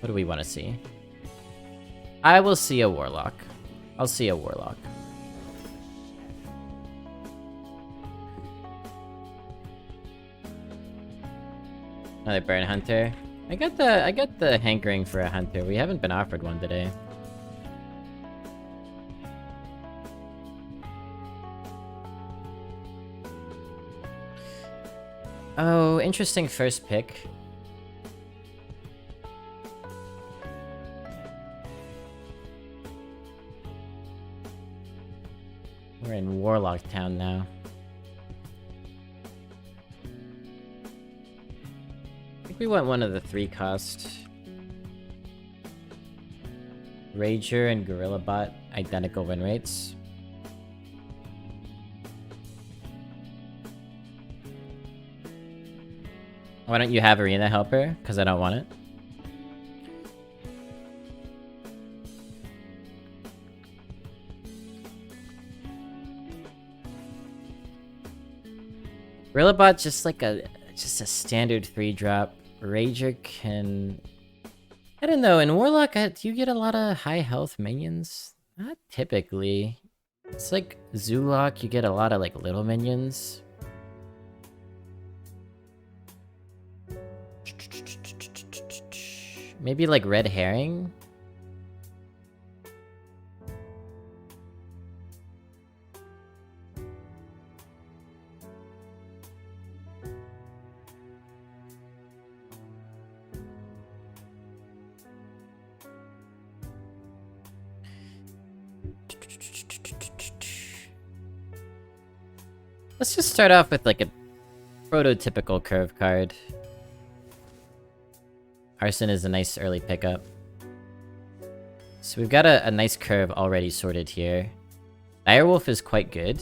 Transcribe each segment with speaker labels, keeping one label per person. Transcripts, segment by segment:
Speaker 1: What do we want to see? I will see a Warlock. I'll see a Warlock. Another Burn Hunter. I got the hankering for a hunter. We haven't been offered one today. Oh, interesting first pick. We're in Warlock Town now. I think we want one of the 3-cost. Rager and Gorilla Bot, identical win rates. Why don't you have Arena Helper? Because I don't want it. Gorilla Bot just like a standard 3-drop. Rager can... I don't know, in Warlock, do you get a lot of high health minions? Not typically. It's like Zoolock, you get a lot of like little minions. Maybe like Red Herring? Let's just start off with like a prototypical curve card. Arson is a nice early pickup. So we've got a nice curve already sorted here. Direwolf is quite good.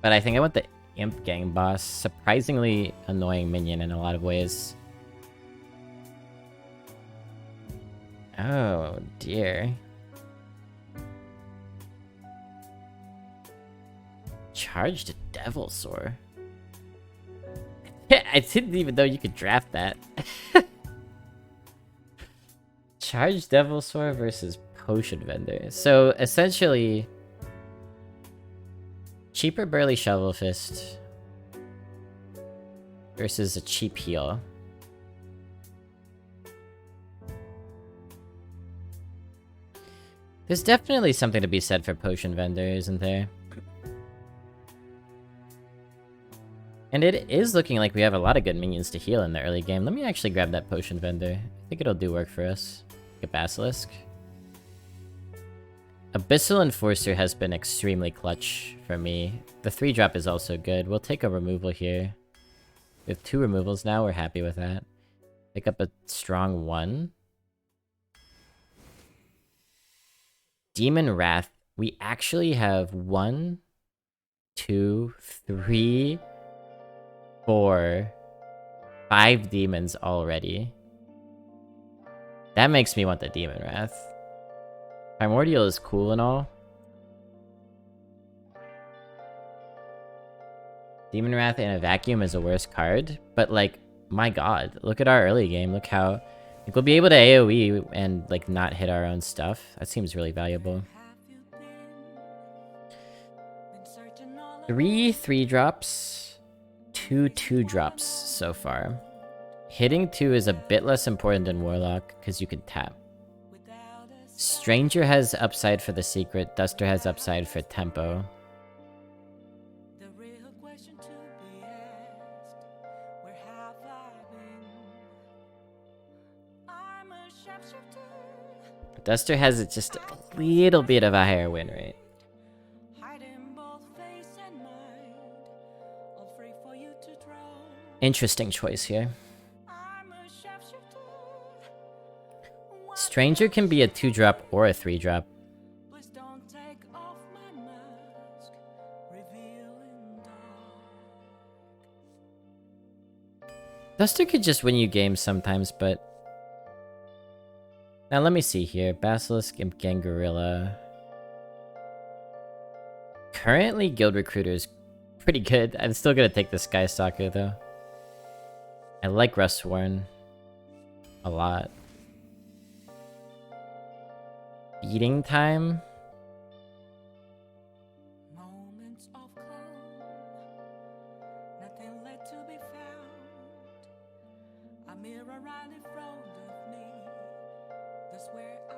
Speaker 1: But I think I want the Imp Gang Boss. Surprisingly annoying minion in a lot of ways. Oh dear. Charged Devilsaur. I didn't even know you could draft that. Charged Devilsaur versus Potion Vendor. So essentially, cheaper Burly Shovel Fist versus a cheap heal. There's definitely something to be said for Potion Vendor, isn't there? And it is looking like we have a lot of good minions to heal in the early game. Let me actually grab that Potion Vendor. I think it'll do work for us. Like a Basilisk. Abyssal Enforcer has been extremely clutch for me. The 3-drop is also good. We'll take a removal here. We have 2 removals now. We're happy with that. Pick up a strong 1. Demon Wrath. We actually have 1, 2, 3, 4, 5 demons already. That makes me want the Demon Wrath. Primordial is cool and all. Demon Wrath in a vacuum is a worse card, but like, my god, look at our early game. Look how... Like, we'll be able to AoE and like not hit our own stuff. That seems really valuable. 3 3-drops, 2 2-drops so far. Hitting 2 is a bit less important than Warlock because you can tap. Stranger has upside for the secret. Duster has upside for tempo. Duster has just a little bit of a higher win rate. Interesting choice here. Stranger can be a 2-drop or a 3-drop. Duster could just win you games sometimes, but... Now let me see here. Basilisk, Imp Gang, Gorilla. Currently, Guild Recruiter is pretty good. I'm still gonna take the Sky Stalker though. I like Rustworn a lot. Eating time?
Speaker 2: Moments of calm, nothing left to be found. A mirror right in front of me, that's where I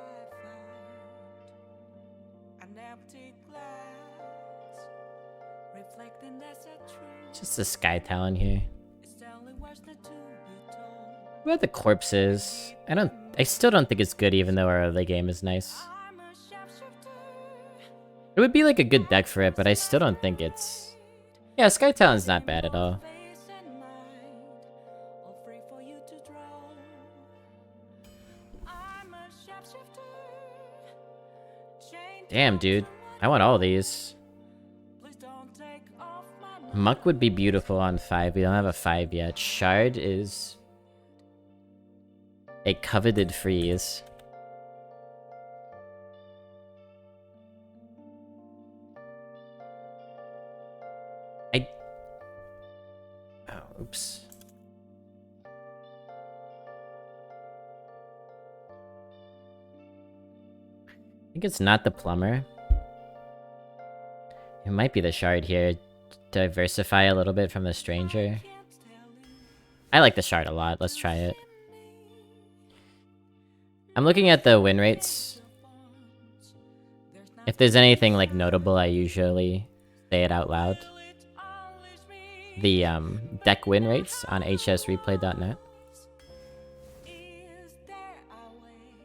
Speaker 2: found an empty glass, reflecting that's a truth.
Speaker 1: Just a Sky Talon here.
Speaker 2: It's only words that to be told.
Speaker 1: What about the corpses? I still don't think it's good even though our early game is nice.
Speaker 2: I'm a shapeshifter.
Speaker 1: It would be like a good deck for it, but I still don't think it's... Yeah, Sky Talon's not bad at all.
Speaker 2: Face and mind, all free for you to draw. I'm a shapeshifter. Chained
Speaker 1: Damn, dude. I want all these.
Speaker 2: Please don't take off my
Speaker 1: Muck would be beautiful on 5. We don't have a 5 yet. Shard is a coveted freeze. Oh, oops. I think it's not the plumber. It might be the shard here. Diversify a little bit from the stranger. I like the shard a lot. Let's try it. I'm looking at the win rates. If there's anything like notable, I usually say it out loud. The deck win rates on hsreplay.net.
Speaker 2: Is there a way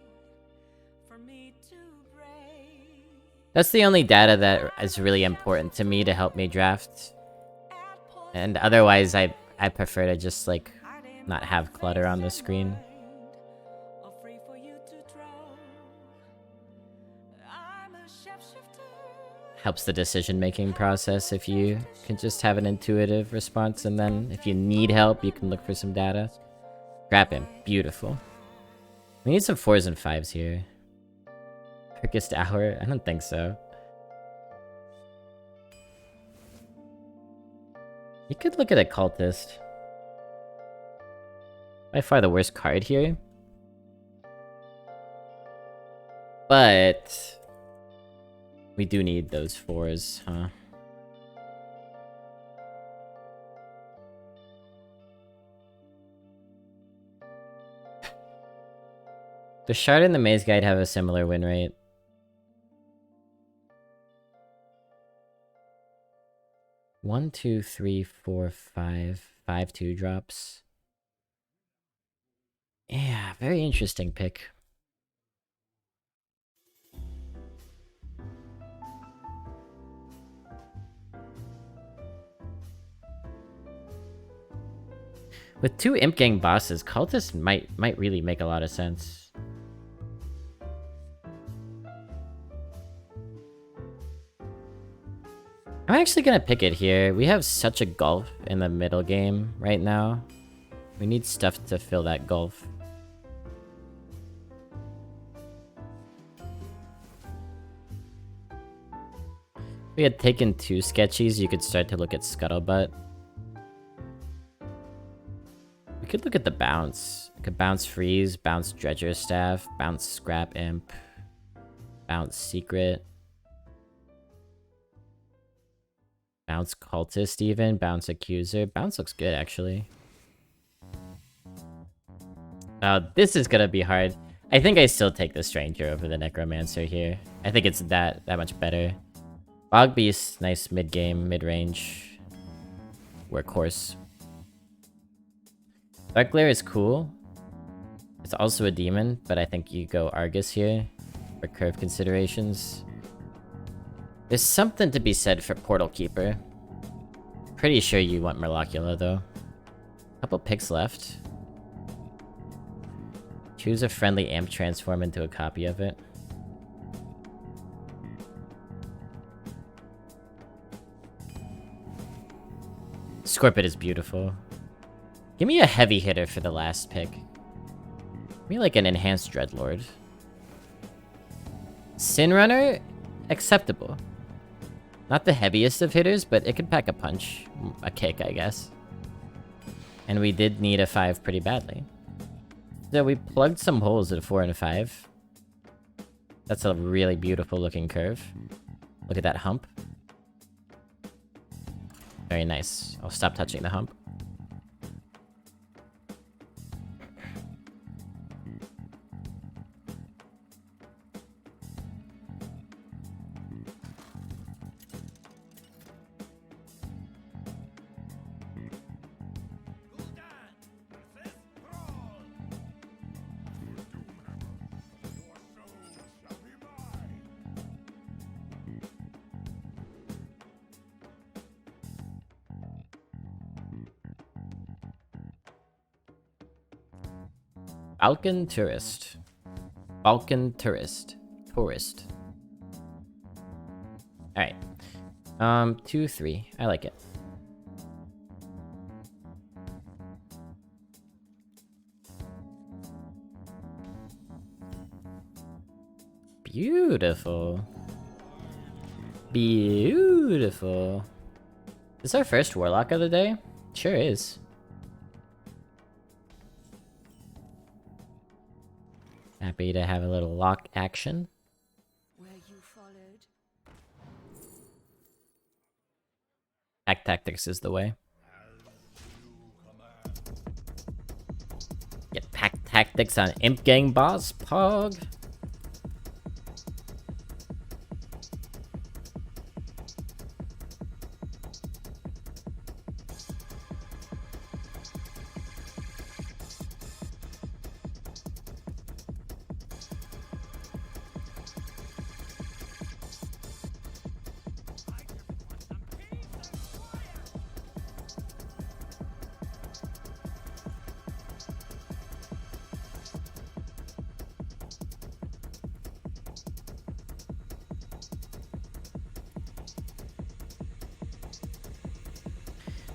Speaker 2: for me to break?
Speaker 1: That's the only data that is really important to me to help me draft. And otherwise, I prefer to just like not have clutter on the screen.
Speaker 2: All free for you to draw. I'm a shapeshifter.
Speaker 1: Helps the decision-making process if you can just have an intuitive response, and then if you need help, you can look for some data. Grab him. Beautiful. We need some 4s and 5s here. Darkest Hour? I don't think so. You could look at a Cultist. By far the worst card here. But we do need those 4s, huh? The Shard and the Maze Guide have a similar win rate. One, two, three, four, five. 5 2-drops. Yeah, very interesting pick. With 2 Imp Gang bosses, Cultist might really make a lot of sense. I'm actually gonna pick it here. We have such a gulf in the middle game right now. We need stuff to fill that gulf. If we had taken 2 sketchies, you could start to look at Scuttlebutt. We could look at the bounce. We could bounce Freeze, bounce Dredger Staff, bounce Scrap Imp, bounce Secret, bounce Cultist even, bounce Accuser. Bounce looks good, actually. Oh, this is gonna be hard. I think I still take the Stranger over the Necromancer here. I think it's that much better. Bog Beast, nice mid-game, mid-range. Workhorse. Dark Glare is cool. It's also a demon, but I think you go Argus here for curve considerations. There's something to be said for Portal Keeper. Pretty sure you want Murlocula, though. Couple picks left. Choose a friendly Amp transform into a copy of it. Scorpid is beautiful. Give me a heavy hitter for the last pick. Give me like an enhanced Dreadlord. Sin Runner? Acceptable. Not the heaviest of hitters, but it could pack a punch. A kick, I guess. And we did need a 5 pretty badly. So we plugged some holes at a 4 and a 5. That's a really beautiful looking curve. Look at that hump. Very nice. I'll stop touching the hump. Balkan tourist. Balkan tourist. Tourist. Alright. 2, 3. I like it. Beautiful. Beautiful. Is this our first Warlock of the day? Sure is. Happy to have a little lock action.
Speaker 2: Where you followed.
Speaker 1: Pack tactics is the way. Get pack tactics on Imp Gang boss, Pog.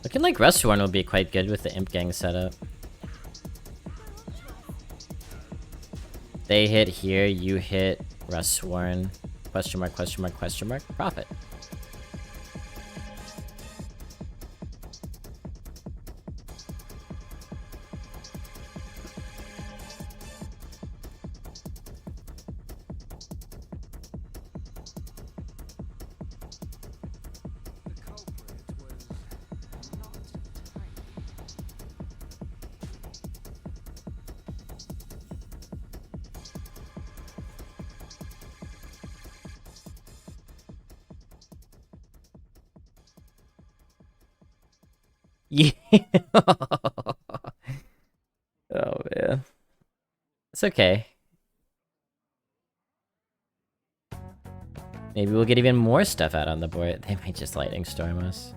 Speaker 1: Looking like Rustworn will be quite good with the Imp Gang setup. They hit here, you hit Rustworn. Question mark, question mark, question mark. Profit. Yeah. Oh man. It's okay. Maybe we'll get even more stuff out on the board. They might just lightning storm us.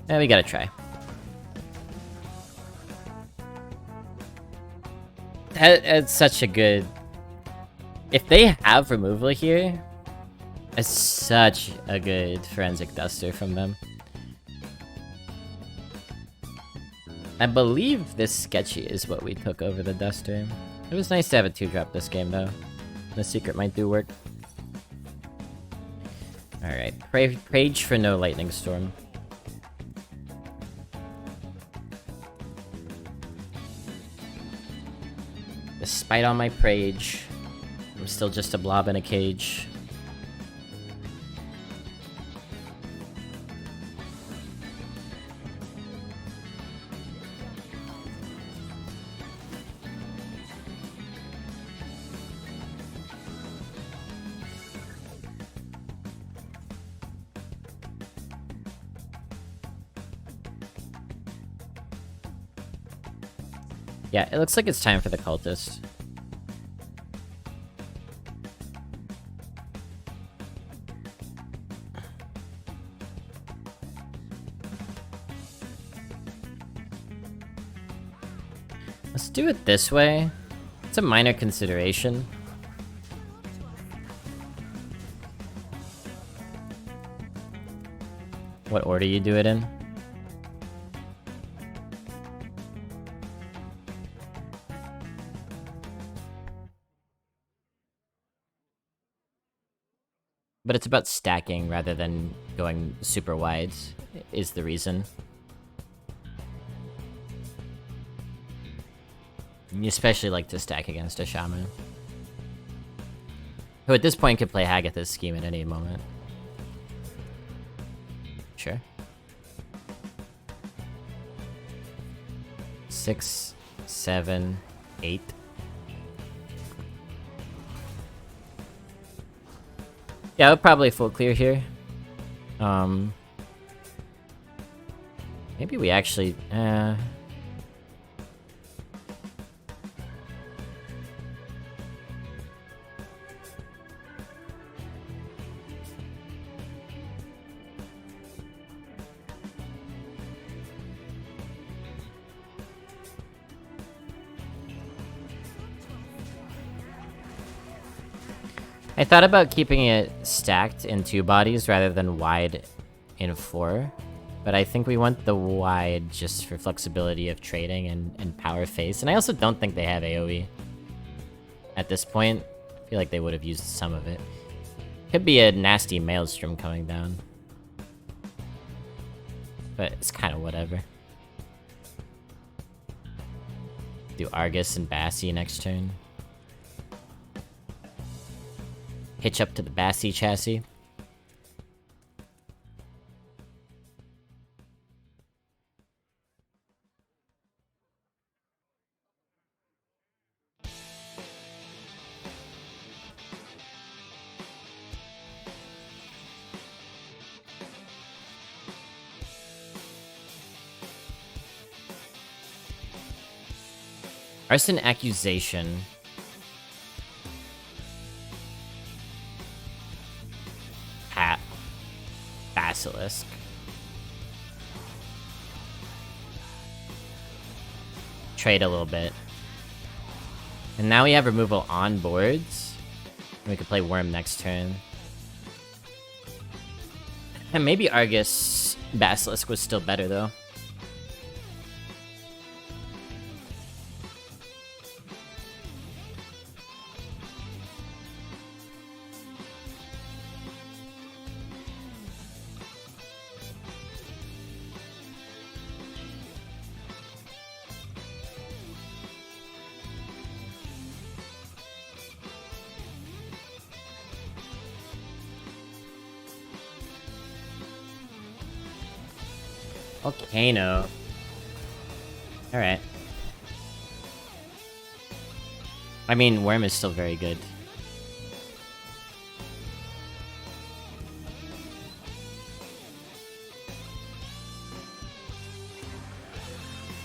Speaker 1: We gotta try. That's such a good... If they have removal here, it's such a good forensic duster from them. I believe this sketchy is what we took over the duster. It was nice to have a 2-drop this game though. The secret might do work. Alright, Prage for no lightning storm. Despite all my Prage, I'm still just a blob in a cage. Yeah, it looks like it's time for the Cultist. Let's do it this way. It's a minor consideration. What order you do it in? But it's about stacking rather than going super wide, is the reason. You especially like to stack against a shaman, who at this point could play Hagatha's scheme at any moment. Sure. 6, 7, 8. Yeah, I would probably full clear here. Maybe we actually, I thought about keeping it stacked in 2 bodies rather than wide in 4, but I think we want the wide just for flexibility of trading and power face, and I also don't think they have AoE at this point. I feel like they would have used some of it. Could be a nasty maelstrom coming down, but it's kind of whatever. Do Argus and Bassi next turn. Hitch up to the Bassi chassis. Arson Accusation. Basilisk. Trade a little bit. And now we have removal on boards. We could play Worm next turn. And maybe Argus Basilisk was still better though. Volcano. Alright. I mean, Worm is still very good.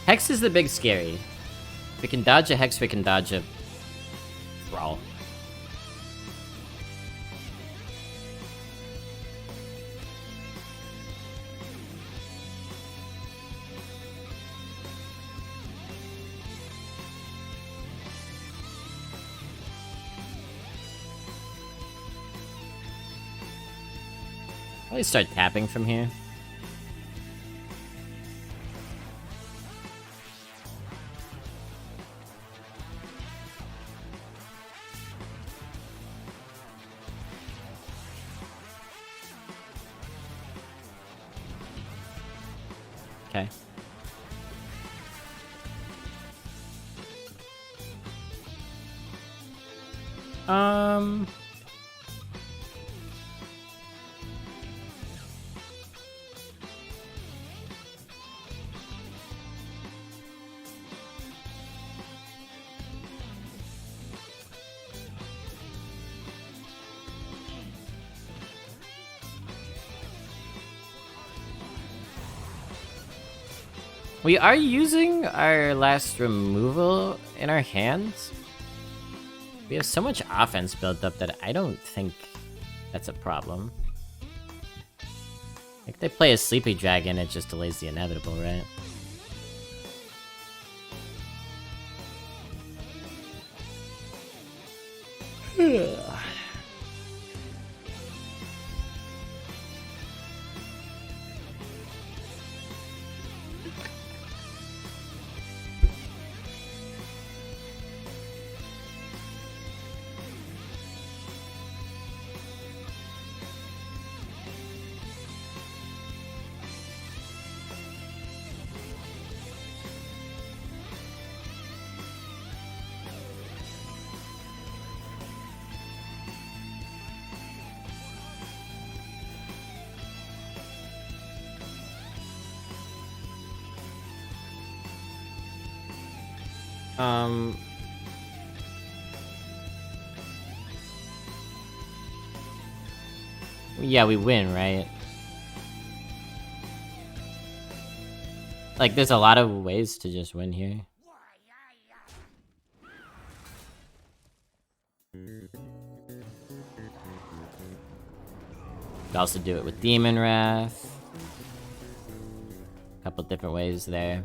Speaker 1: Hex is the big scary. If we can dodge a Hex, we can dodge a Brawl. Probably start tapping from here. Okay. We are using our last removal in our hands. We have so much offense built up that I don't think that's a problem. If they play a Sleepy Dragon, it just delays the inevitable, right? Um... Yeah, we win, right? Like, there's a lot of ways to just win here. Could also do it with Demon Wrath. A couple different ways there.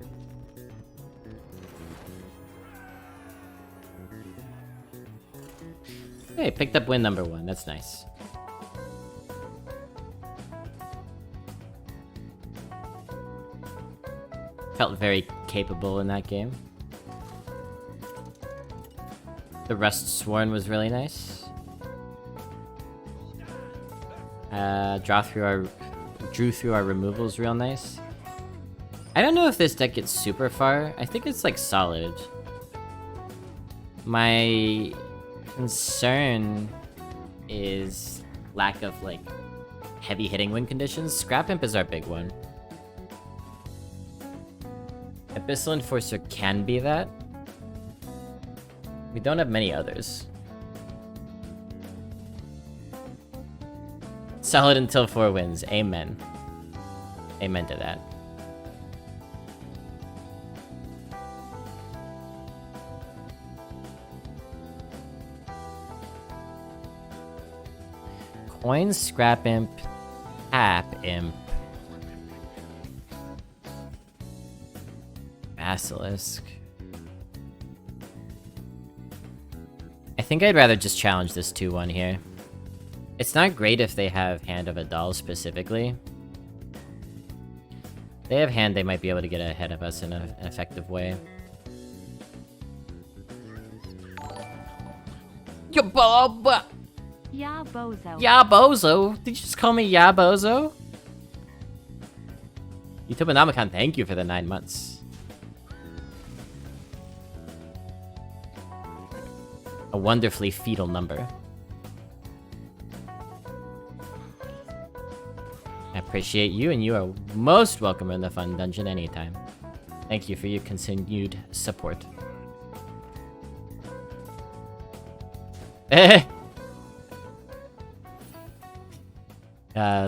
Speaker 1: Hey, picked up win number 1. That's nice. Felt very capable in that game. The Rust Sworn was really nice. Drew through our removals real nice. I don't know if this deck gets super far. I think it's like solid. My concern is lack of like heavy hitting win conditions. Scrap Imp is our big one. Abyssal Enforcer can be that. We don't have many others. Solid until 4 wins. Amen. Amen to that. Coin, Scrap Imp, Tap Imp. Basilisk. I think I'd rather just challenge this 2-1 here. It's not great if they have Hand of a Doll specifically. If they have Hand, they might be able to get ahead of us in an effective way. Ya bozo! Ya bozo! Did you just call me Ya bozo? YouTubeonomicon, thank you for the 9 months. A wonderfully fetal number. I appreciate you, and you are most welcome in the fun dungeon anytime. Thank you for your continued support.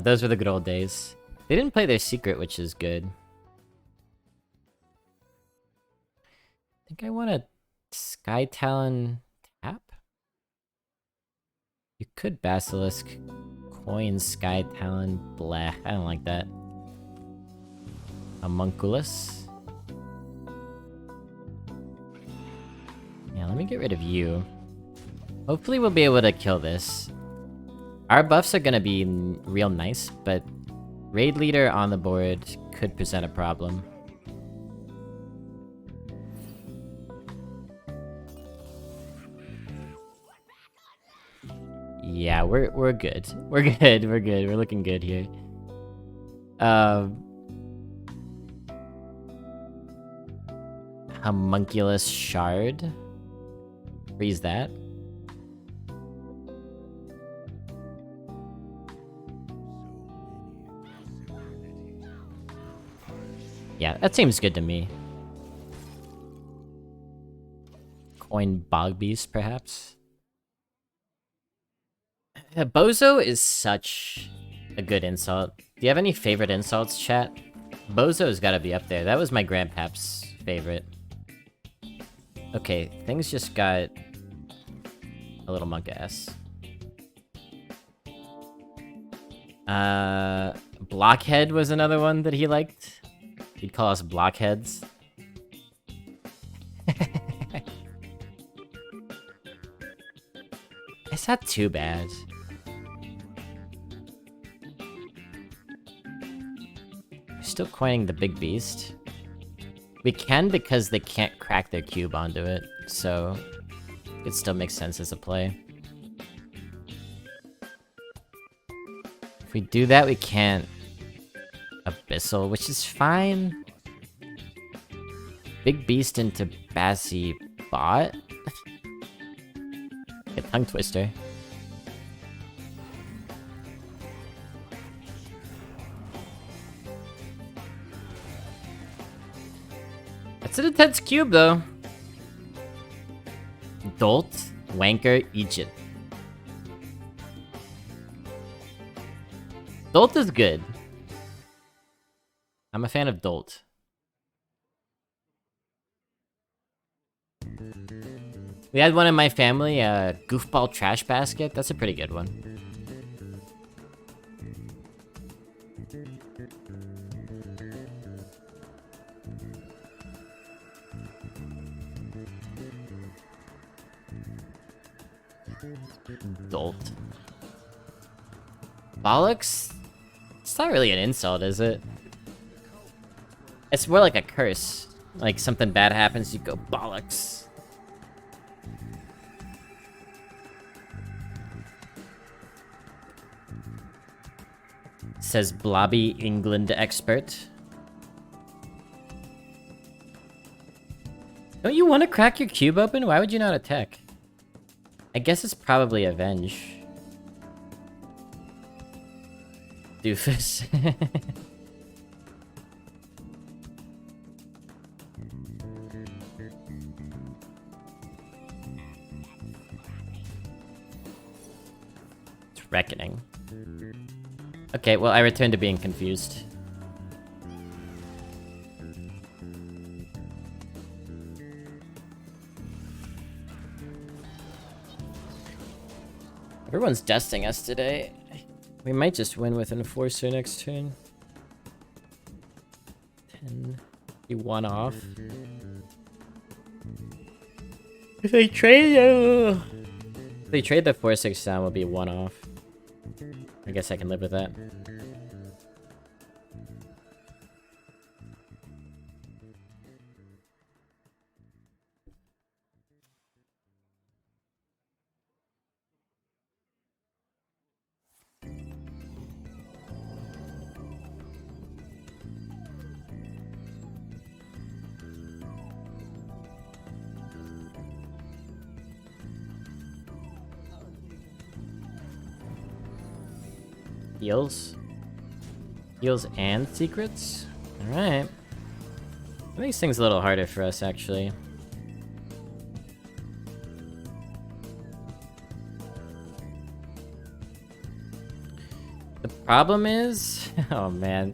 Speaker 1: Those were the good old days. They didn't play their secret, which is good. I think I want a Sky Talon tap? You could Basilisk, Coin, Sky Talon, blah. I don't like that. Homunculus. Yeah, let me get rid of you. Hopefully we'll be able to kill this. Our buffs are gonna be real nice, but Raid Leader on the board could present a problem. Yeah, we're good. We're good. We're good. We're looking good here. Homunculus Shard. Freeze that. Yeah, that seems good to me. Coin Bog Beast, perhaps? Bozo is such a good insult. Do you have any favorite insults, chat? Bozo's gotta be up there. That was my grandpap's favorite. Okay, things just got a little monk-ass. Blockhead was another one that he liked. He'd call us blockheads. It's not too bad. We're still coining the big beast. We can because they can't crack their cube onto it, so it still makes sense as a play. If we do that, we can't Abyssal, which is fine. Big beast into Bassi bot. A tongue twister. That's an intense cube, though. Dolt, Wanker, Egypt. Dolt is good. I'm a fan of Dolt. We had one in my family, Goofball Trash Basket. That's a pretty good one. Dolt. Bollocks? It's not really an insult, is it? It's more like a curse. Like something bad happens, you go bollocks. Says Blobby England expert. Don't you want to crack your cube open? Why would you not attack? I guess it's probably avenge. Doofus. It's reckoning. Okay, well, I return to being confused. Everyone's dusting us today. We might just win with Enforcer next turn. 10. Be one off. If they trade, if they trade the 4/6 down, we'll be one off. I guess I can live with that. Heals? Heals and secrets? Alright. That makes things a little harder for us, actually. The problem is... oh man.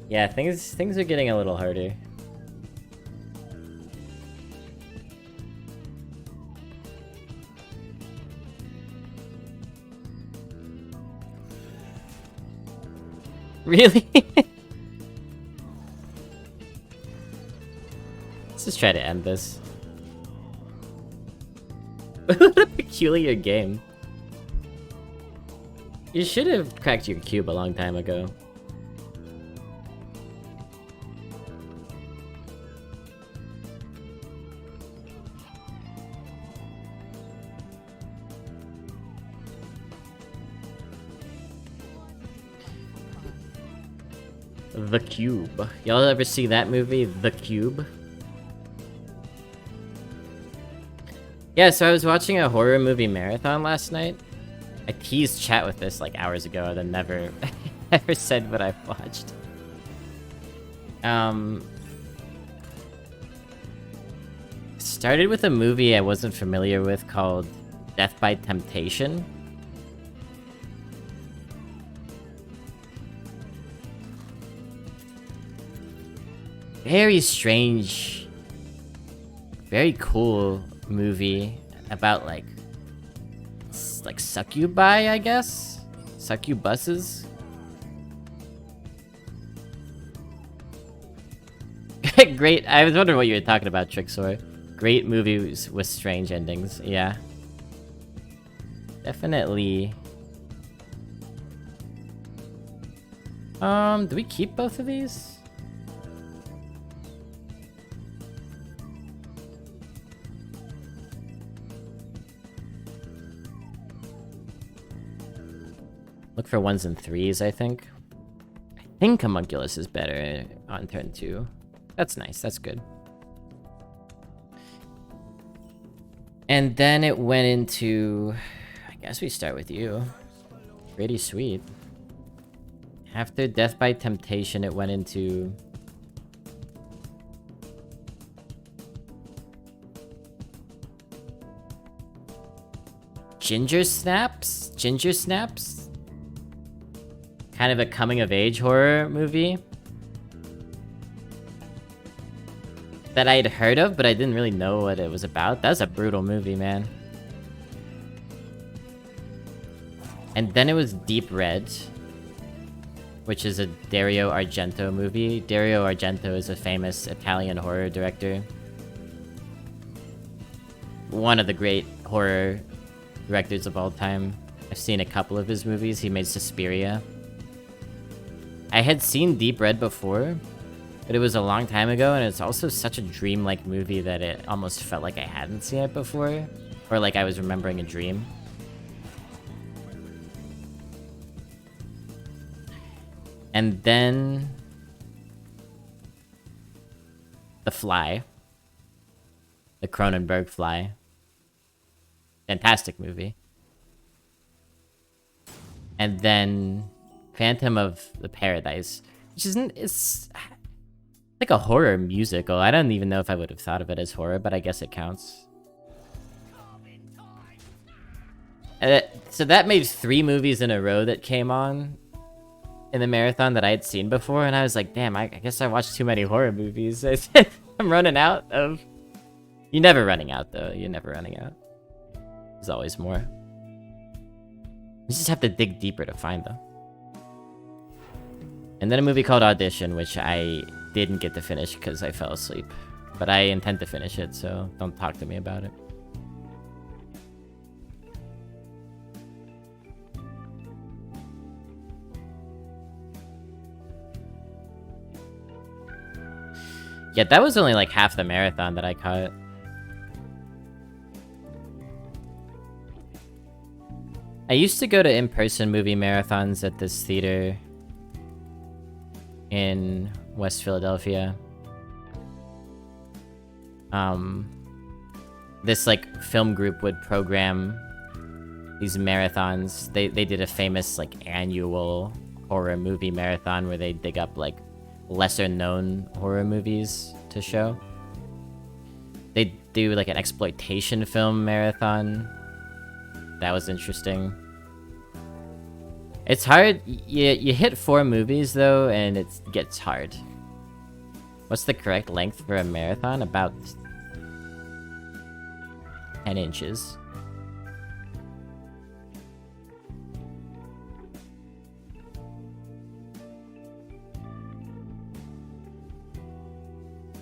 Speaker 1: Yeah, things are getting a little harder. Really? Let's just try to end this. What a peculiar game. You should have cracked your cube a long time ago. The Cube. Y'all ever see that movie, The Cube? Yeah, so I was watching a horror movie marathon last night. I teased chat with this like hours ago and then never ever said what I've watched. Started with a movie I wasn't familiar with called Death by Temptation. Very strange, very cool movie about like succubi, I guess? Succubuses? Great, I was wondering what you were talking about, Trixor. Great movies with strange endings, yeah. Definitely. Do we keep both of these? Look for 1s and 3s, I think. I think Homunculus is better on turn 2. That's nice, that's good. And then it went into... I guess we start with you. Pretty sweet. After Death by Temptation, it went into... Ginger Snaps? Ginger Snaps? Kind of a coming-of-age horror movie that I'd heard of, but I didn't really know what it was about. That was a brutal movie, man. And then it was Deep Red, which is a Dario Argento movie. Dario Argento is a famous Italian horror director. One of the great horror directors of all time. I've seen a couple of his movies. He made Suspiria. I had seen Deep Red before, but it was a long time ago, and it's also such a dreamlike movie that it almost felt like I hadn't seen it before, or like I was remembering a dream. And then The Fly. The Cronenberg Fly. Fantastic movie. And then Phantom of the Paradise, which isn't, it's like a horror musical. I don't even know if I would have thought of it as horror, but I guess it counts. So that made 3 movies in a row that came on in the marathon that I had seen before, and I was like, damn, I guess I watched too many horror movies. I'm running out of... You're never running out, though. You're never running out. There's always more. You just have to dig deeper to find them. And then a movie called Audition, which I didn't get to finish because I fell asleep. But I intend to finish it, so don't talk to me about it. Yeah, that was only like half the marathon that I caught. I used to go to in-person movie marathons at this theater in West Philadelphia. This like film group would program these marathons. They did a famous like annual horror movie marathon where they dig up like lesser known horror movies to show. They do like an exploitation film marathon. That was interesting. It's hard. You hit 4 movies though, and it gets hard. What's the correct length for a marathon? About 10 inches.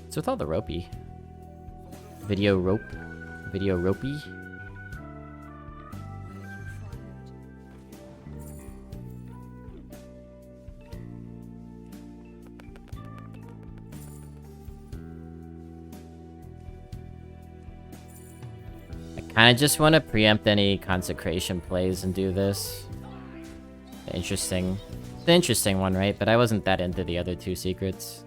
Speaker 1: What's with all the ropey? Video ropey? I kind of just want to preempt any consecration plays and do this. Interesting. It's an interesting one, right? But I wasn't that into the other 2 secrets.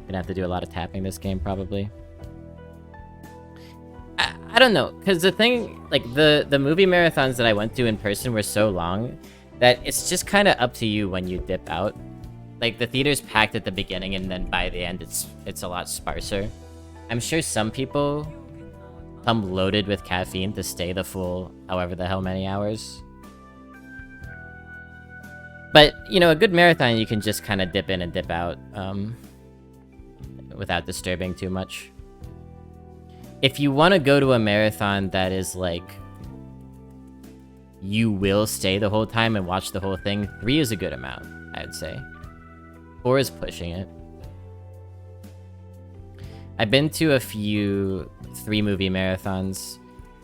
Speaker 1: Gonna have to do a lot of tapping this game, probably. I don't know, because the thing, like, the movie marathons that I went to in person were so long that it's just kind of up to you when you dip out. Like, the theater's packed at the beginning, and then by the end, it's a lot sparser. I'm sure some people come loaded with caffeine to stay the full however the hell many hours. But, you know, a good marathon, you can just kind of dip in and dip out. Without disturbing too much. If you want to go to a marathon that is like you will stay the whole time and watch the whole thing, 3 is a good amount, I would say. 4 is pushing it. I've been to a few 3 movie marathons.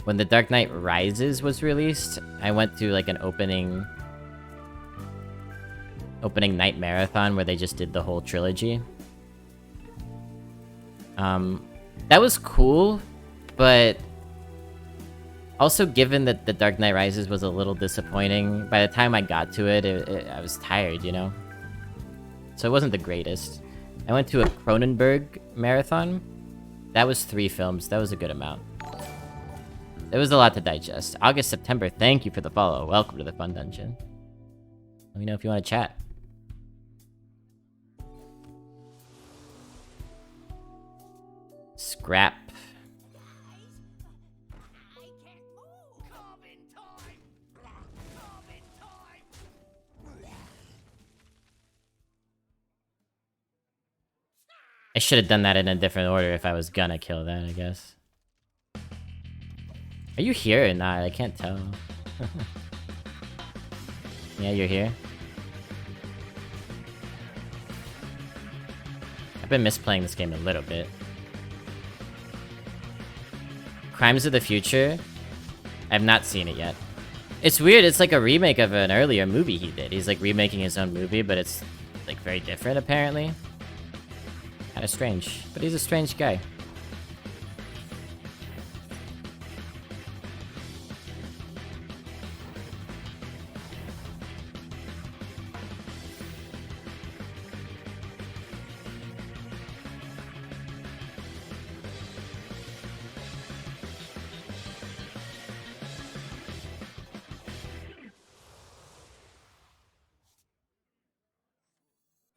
Speaker 1: When The Dark Knight Rises was released, I went to like an opening night marathon where they just did the whole trilogy. That was cool, but also given that The Dark Knight Rises was a little disappointing, by the time I got to it, I was tired, you know? So it wasn't the greatest. I went to a Cronenberg marathon. That was 3 films. That was a good amount. There was a lot to digest. August, September, thank you for the follow. Welcome to the Fun Dungeon. Let me know if you want to chat. Scrap. I should have done that in a different order if I was gonna kill that, I guess. Are you here or not? I can't tell. Yeah, you're here. I've been misplaying this game a little bit. Crimes of the Future? I've not seen it yet. It's weird, it's like a remake of an earlier movie he did. He's like remaking his own movie, but it's like very different apparently. Kinda strange, but he's a strange guy.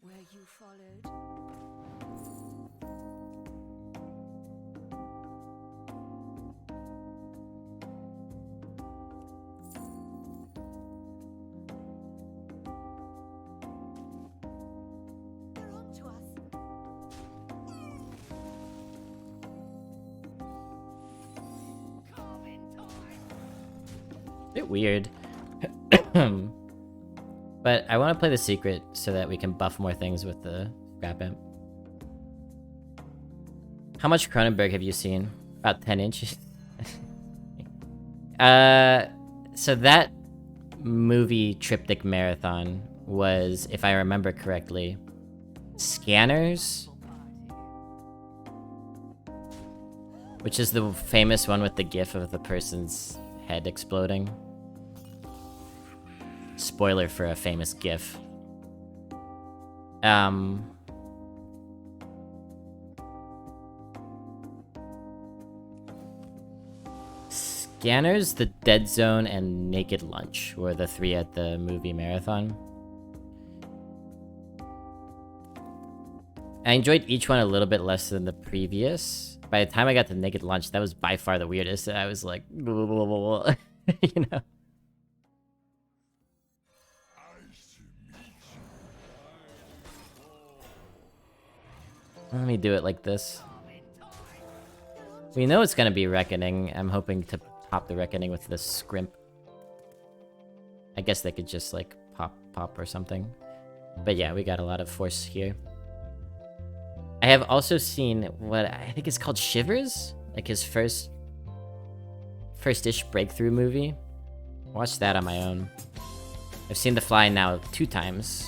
Speaker 2: Where you followed. They're on to us.
Speaker 1: Bit weird. But I want to play the secret so that we can buff more things with the scrap imp. How much Cronenberg have you seen? About 10 inches. So that movie triptych marathon was, if I remember correctly, Scanners, which is the famous one with the gif of the person's head exploding. Spoiler for a famous gif. Scanners, The Dead Zone, and Naked Lunch were the three at the movie marathon. I enjoyed each one a little bit less than the previous. By the time I got to Naked Lunch, that was by far the weirdest. I was like, you know? Let me do it like this. We know it's gonna be Reckoning. I'm hoping to pop the Reckoning with this Scrimp. I guess they could just like pop or something. But yeah, we got a lot of force here. I have also seen what I think is called Shivers, like his first-ish breakthrough movie. Watched that on my own. I've seen The Fly now 2 times.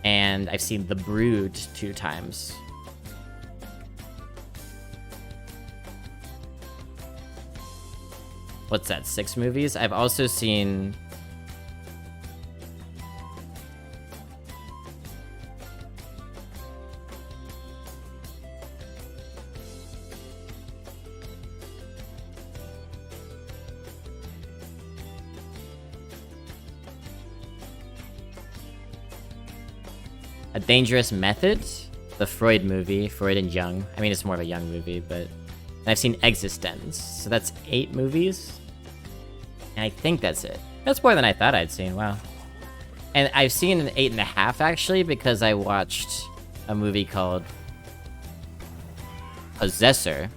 Speaker 1: And I've seen The Brood 2 times. What's that, 6 movies? I've also seen... A Dangerous Method, the Freud movie, Freud and Jung. I mean, it's more of a Jung movie, but... And I've seen Existence, so that's 8 movies. And I think that's it. That's more than I thought I'd seen, wow. And I've seen an 8.5, actually, because I watched a movie called Possessor,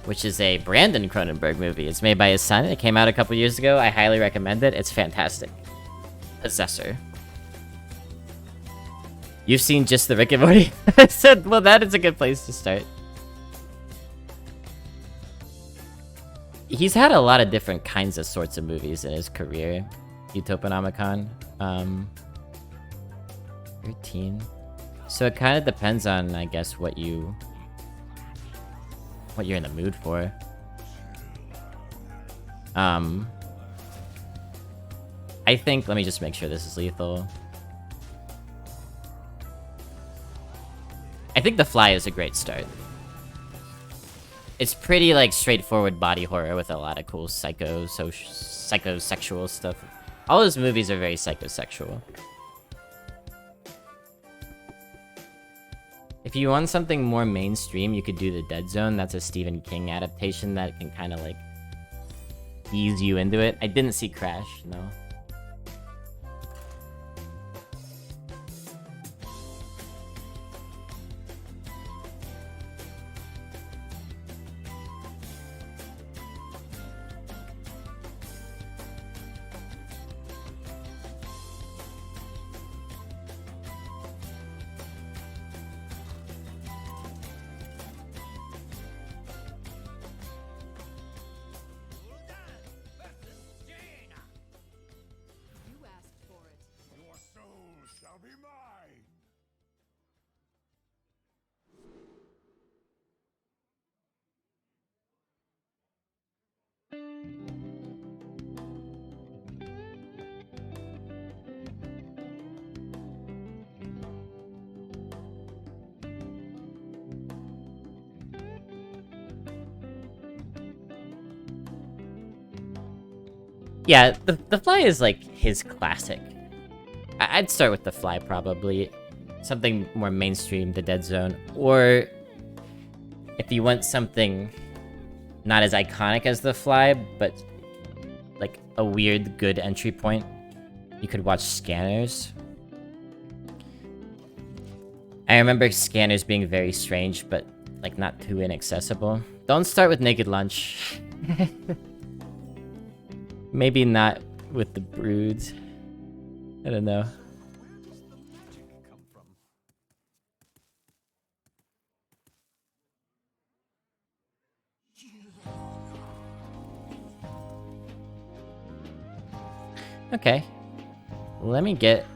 Speaker 1: which is a Brandon Cronenberg movie. It's made by his son. It came out a couple years ago. I highly recommend it. It's fantastic. Possessor. You've seen just the Rick and Morty? I said, well, that is a good place to start. He's had a lot of different kinds of sorts of movies in his career. Utopianomicon. 13. So it kind of depends on, I guess, what you're in the mood for. I think, let me just make sure this is lethal. I think The Fly is a great start. It's pretty, like, straightforward body horror with a lot of cool psychosexual stuff. All his movies are very psychosexual. If you want something more mainstream, you could do The Dead Zone. That's a Stephen King adaptation that can kind of, like, ease you into it. I didn't see Crash, no. Yeah, the fly is like his classic. I'd start with the fly probably. Something more mainstream, the dead zone. Or if you want something not as iconic as the fly, but like a weird good entry point, you could watch Scanners. I remember Scanners being very strange, but like not too inaccessible. Don't start with Naked Lunch. Maybe not with the Broods. I don't know. Okay. Let me get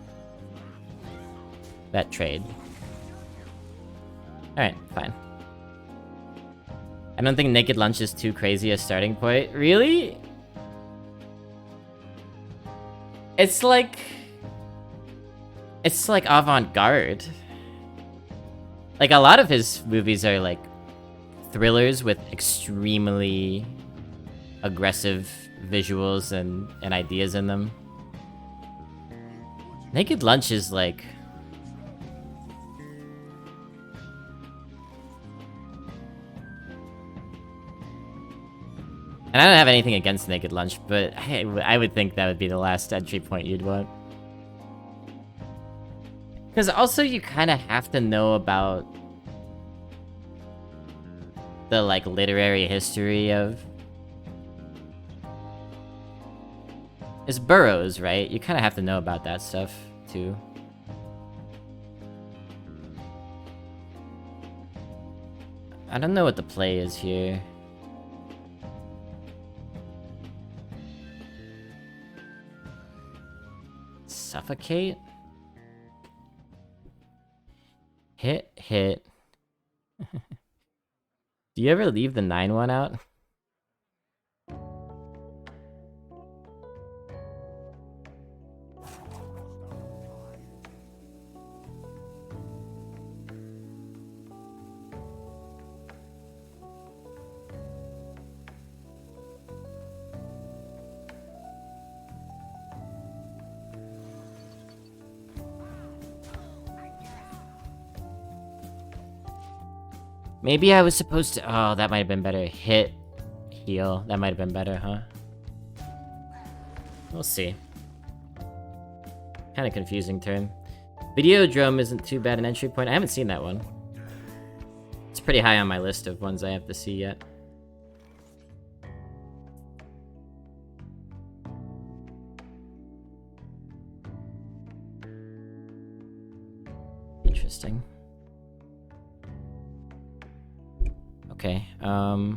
Speaker 1: that trade. Alright, fine. I don't think Naked Lunch is too crazy a starting point. Really? It's like avant-garde. Like, a lot of his movies are like thrillers with extremely aggressive visuals and ideas in them. Naked Lunch is like... And I don't have anything against Naked Lunch, but I would think that would be the last entry point you'd want. Because also you kind of have to know about the, like, literary history of... It's Burroughs, right? You kind of have to know about that stuff, too. I don't know what the play is here. Suffocate? Hit. Do you ever leave the 9-1 out? Maybe I was supposed to... Oh, that might have been better. Hit, heal. That might have been better, huh? We'll see. Kind of confusing turn. Videodrome isn't too bad an entry point. I haven't seen that one. It's pretty high on my list of ones I have to see yet. Interesting. Okay, I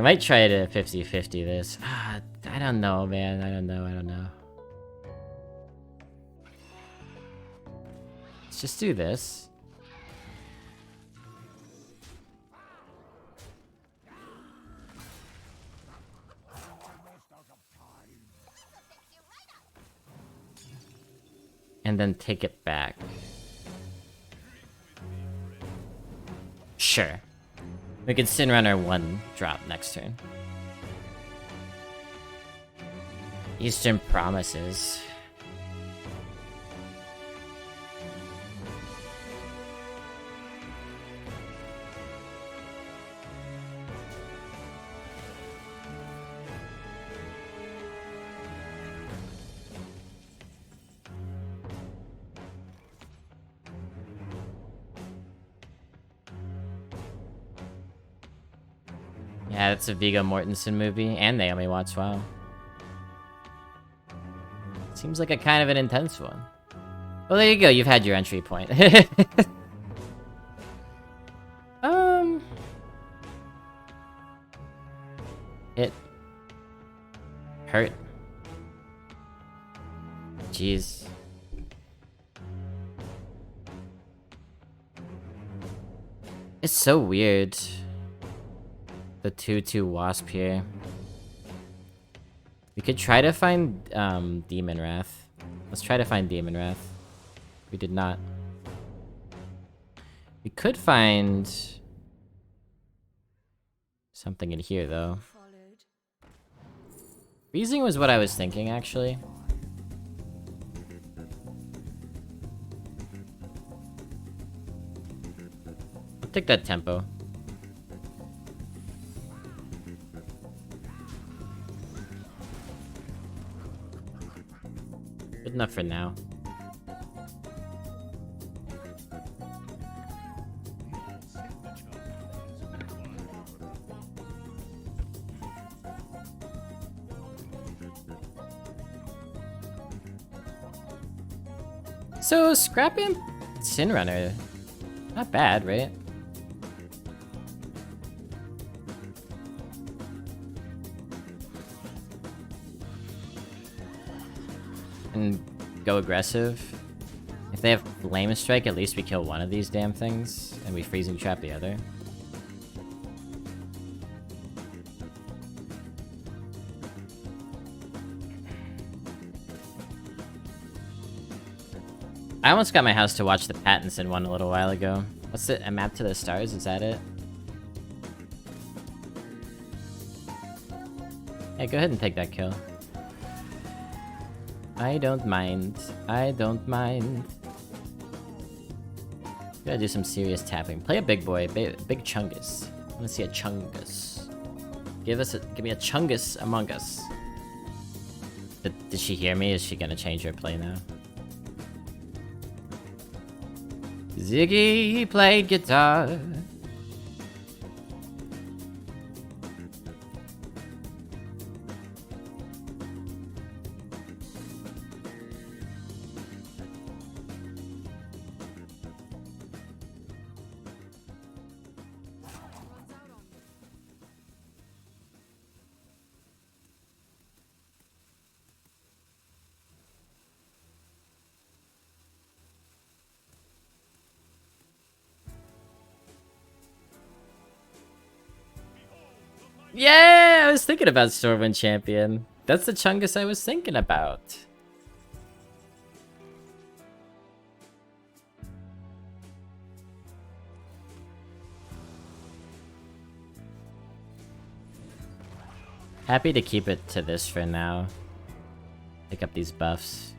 Speaker 1: might try to 50-50 this. I don't know, man. I don't know. Let's just do this. And then take it back. Sure. We could Sin Runner 1 drop next turn. Eastern Promises. Yeah, that's a Viggo Mortensen movie, and Naomi Watts, wow. Seems like a kind of an intense one. Well, there you go, you've had your entry point. It hurt. Jeez. It's so weird. The 2/2 wasp here. We could try to find Demon Wrath. Let's try to find Demon Wrath. We did not. We could find something in here though. Freezing was what I was thinking actually. I'll take that tempo. Good enough for now. So, Scrap Imp Sin Runner, not bad, right? And go aggressive. If they have Flame Strike, at least we kill one of these damn things, and we Freezing Trap the other. I almost got my house to watch the Pattinson one a little while ago. What's it? A Map to the Stars? Is that it? Hey, go ahead and take that kill. I don't mind. I don't mind. Gotta do some serious tapping. Play a big boy, big chungus. I wanna see a chungus. Give me a chungus among us. Did she hear me? Is she gonna change her play now? Ziggy played guitar. Yeah, I was thinking about Stormwind Champion. That's the Chungus I was thinking about. Happy to keep it to this for now. Pick up these buffs.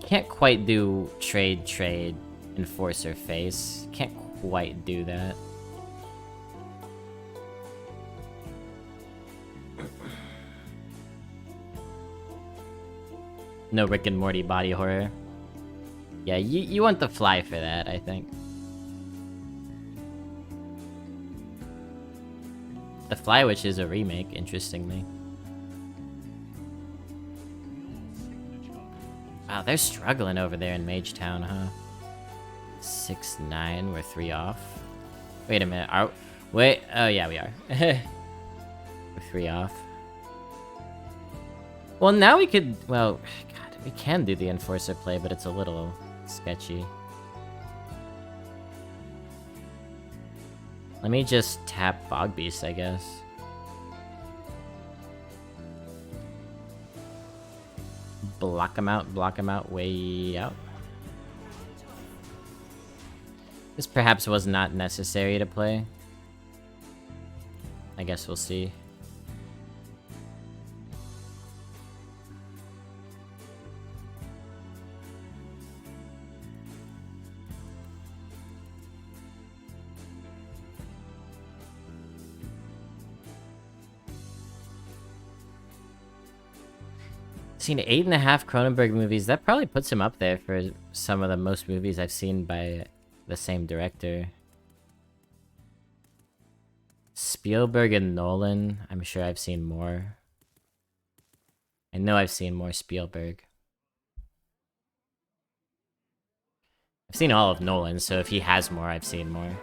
Speaker 1: Can't quite do trade, enforcer face. Can't quite do that. No Rick and Morty body horror. Yeah, you want the fly for that, I think. The Fly Witch is a remake, interestingly. Wow, they're struggling over there in Mage Town, huh? 6-9, we're 3 off. Wait a minute, wait, oh yeah, we are. We're 3 off. Well, now we could, well, God, we can do the Enforcer play, but it's a little sketchy. Let me just tap Bog Beast, I guess. Block him out, way out. This perhaps was not necessary to play. I guess we'll see. Seen 8.5 Cronenberg movies. That probably puts him up there for some of the most movies I've seen by the same director. Spielberg and Nolan. I'm sure I've seen more. I know I've seen more Spielberg. I've seen all of Nolan, so if he has more, I've seen more.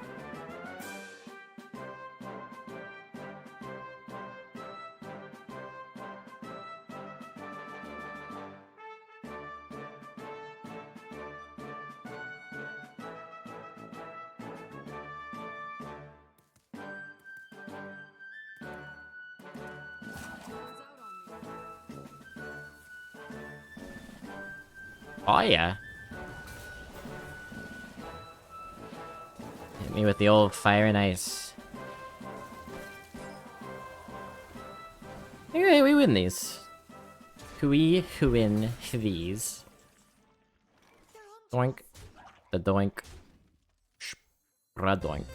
Speaker 1: Oh yeah. Hit me with the old fire and ice. Anyway, we win these. We win these. Doink. The doink. Doink.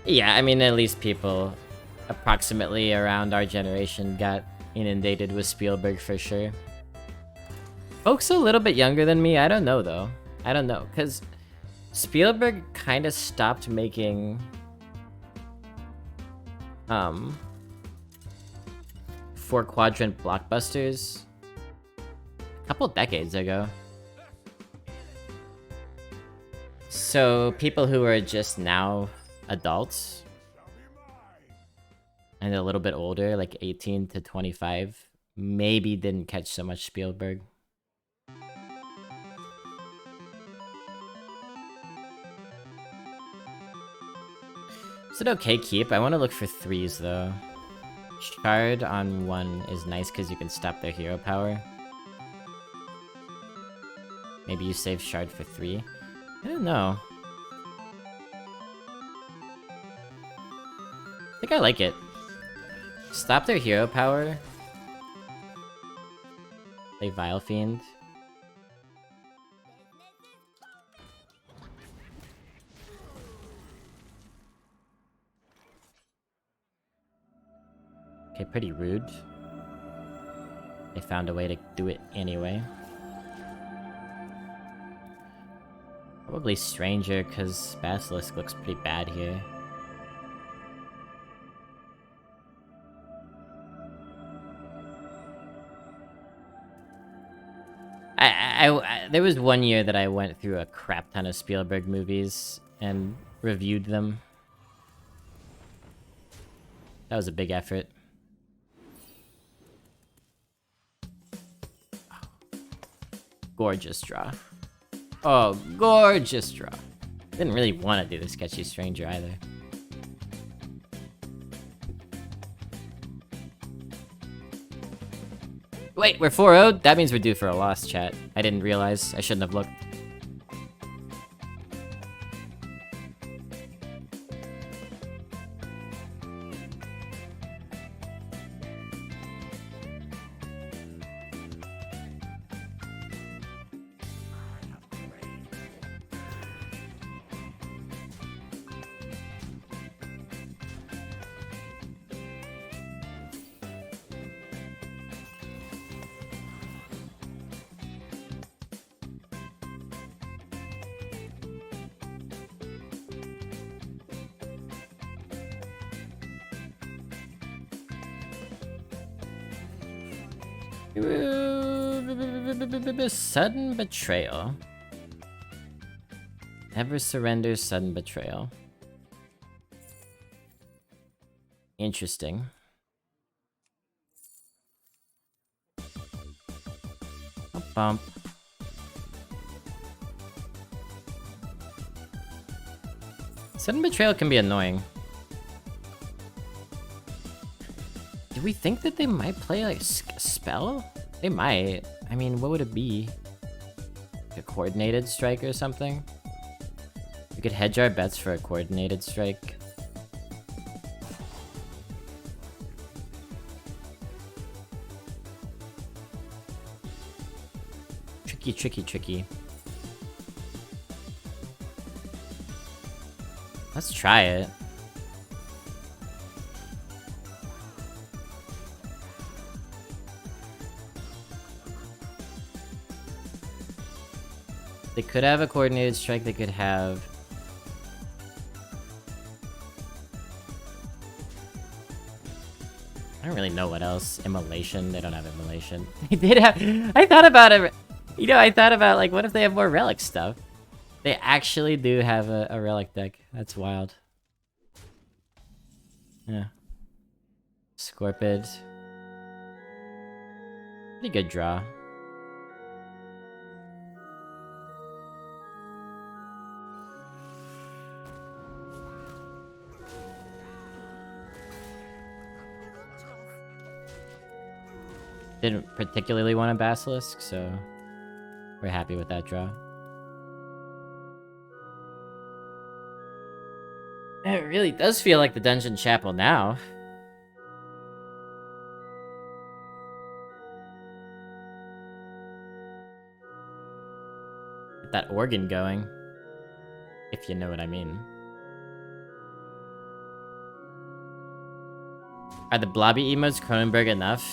Speaker 1: Yeah, I mean, at least people approximately around our generation got inundated with Spielberg for sure. Folks a little bit younger than me, I don't know though. I don't know, because Spielberg kind of stopped making four-quadrant blockbusters a couple decades ago. So people who are just now adults and a little bit older, like 18 to 25, maybe didn't catch so much Spielberg. It's an okay keep. I want to look for 3s though. Shard on 1 is nice because you can stop their hero power. Maybe you save Shard for 3. I don't know. I think I like it. Stop their hero power. Play Vile Fiend. Okay, pretty rude. They found a way to do it anyway. Probably Stranger, because Basilisk looks pretty bad here. There was one year that I went through a crap ton of Spielberg movies and reviewed them. That was a big effort. Gorgeous draw. Oh, gorgeous draw. Didn't really want to do the Sketchy Stranger either. Wait, we're 4-0'd? That means we're due for a loss, chat. I didn't realize. I shouldn't have looked. Sudden betrayal. Never surrender, sudden betrayal. Interesting. Bump. Sudden betrayal can be annoying. Do we think that they might play like a spell? They might. I mean, what would it be? Like a coordinated strike or something? We could hedge our bets for a coordinated strike. Tricky. Let's try it. They could have a coordinated strike, they could have... I don't really know what else. Immolation, they don't have Immolation. They did have... I thought about it... You know, I thought about, like, what if they have more Relic stuff? They actually do have a Relic deck. That's wild. Yeah. Scorpid. Pretty good draw. didn't particularly want a Basilisk, so we're happy with that draw. It really does feel like the Dungeon Chapel now. Get that organ going. If you know what I mean. Are the blobby emotes Cronenberg enough?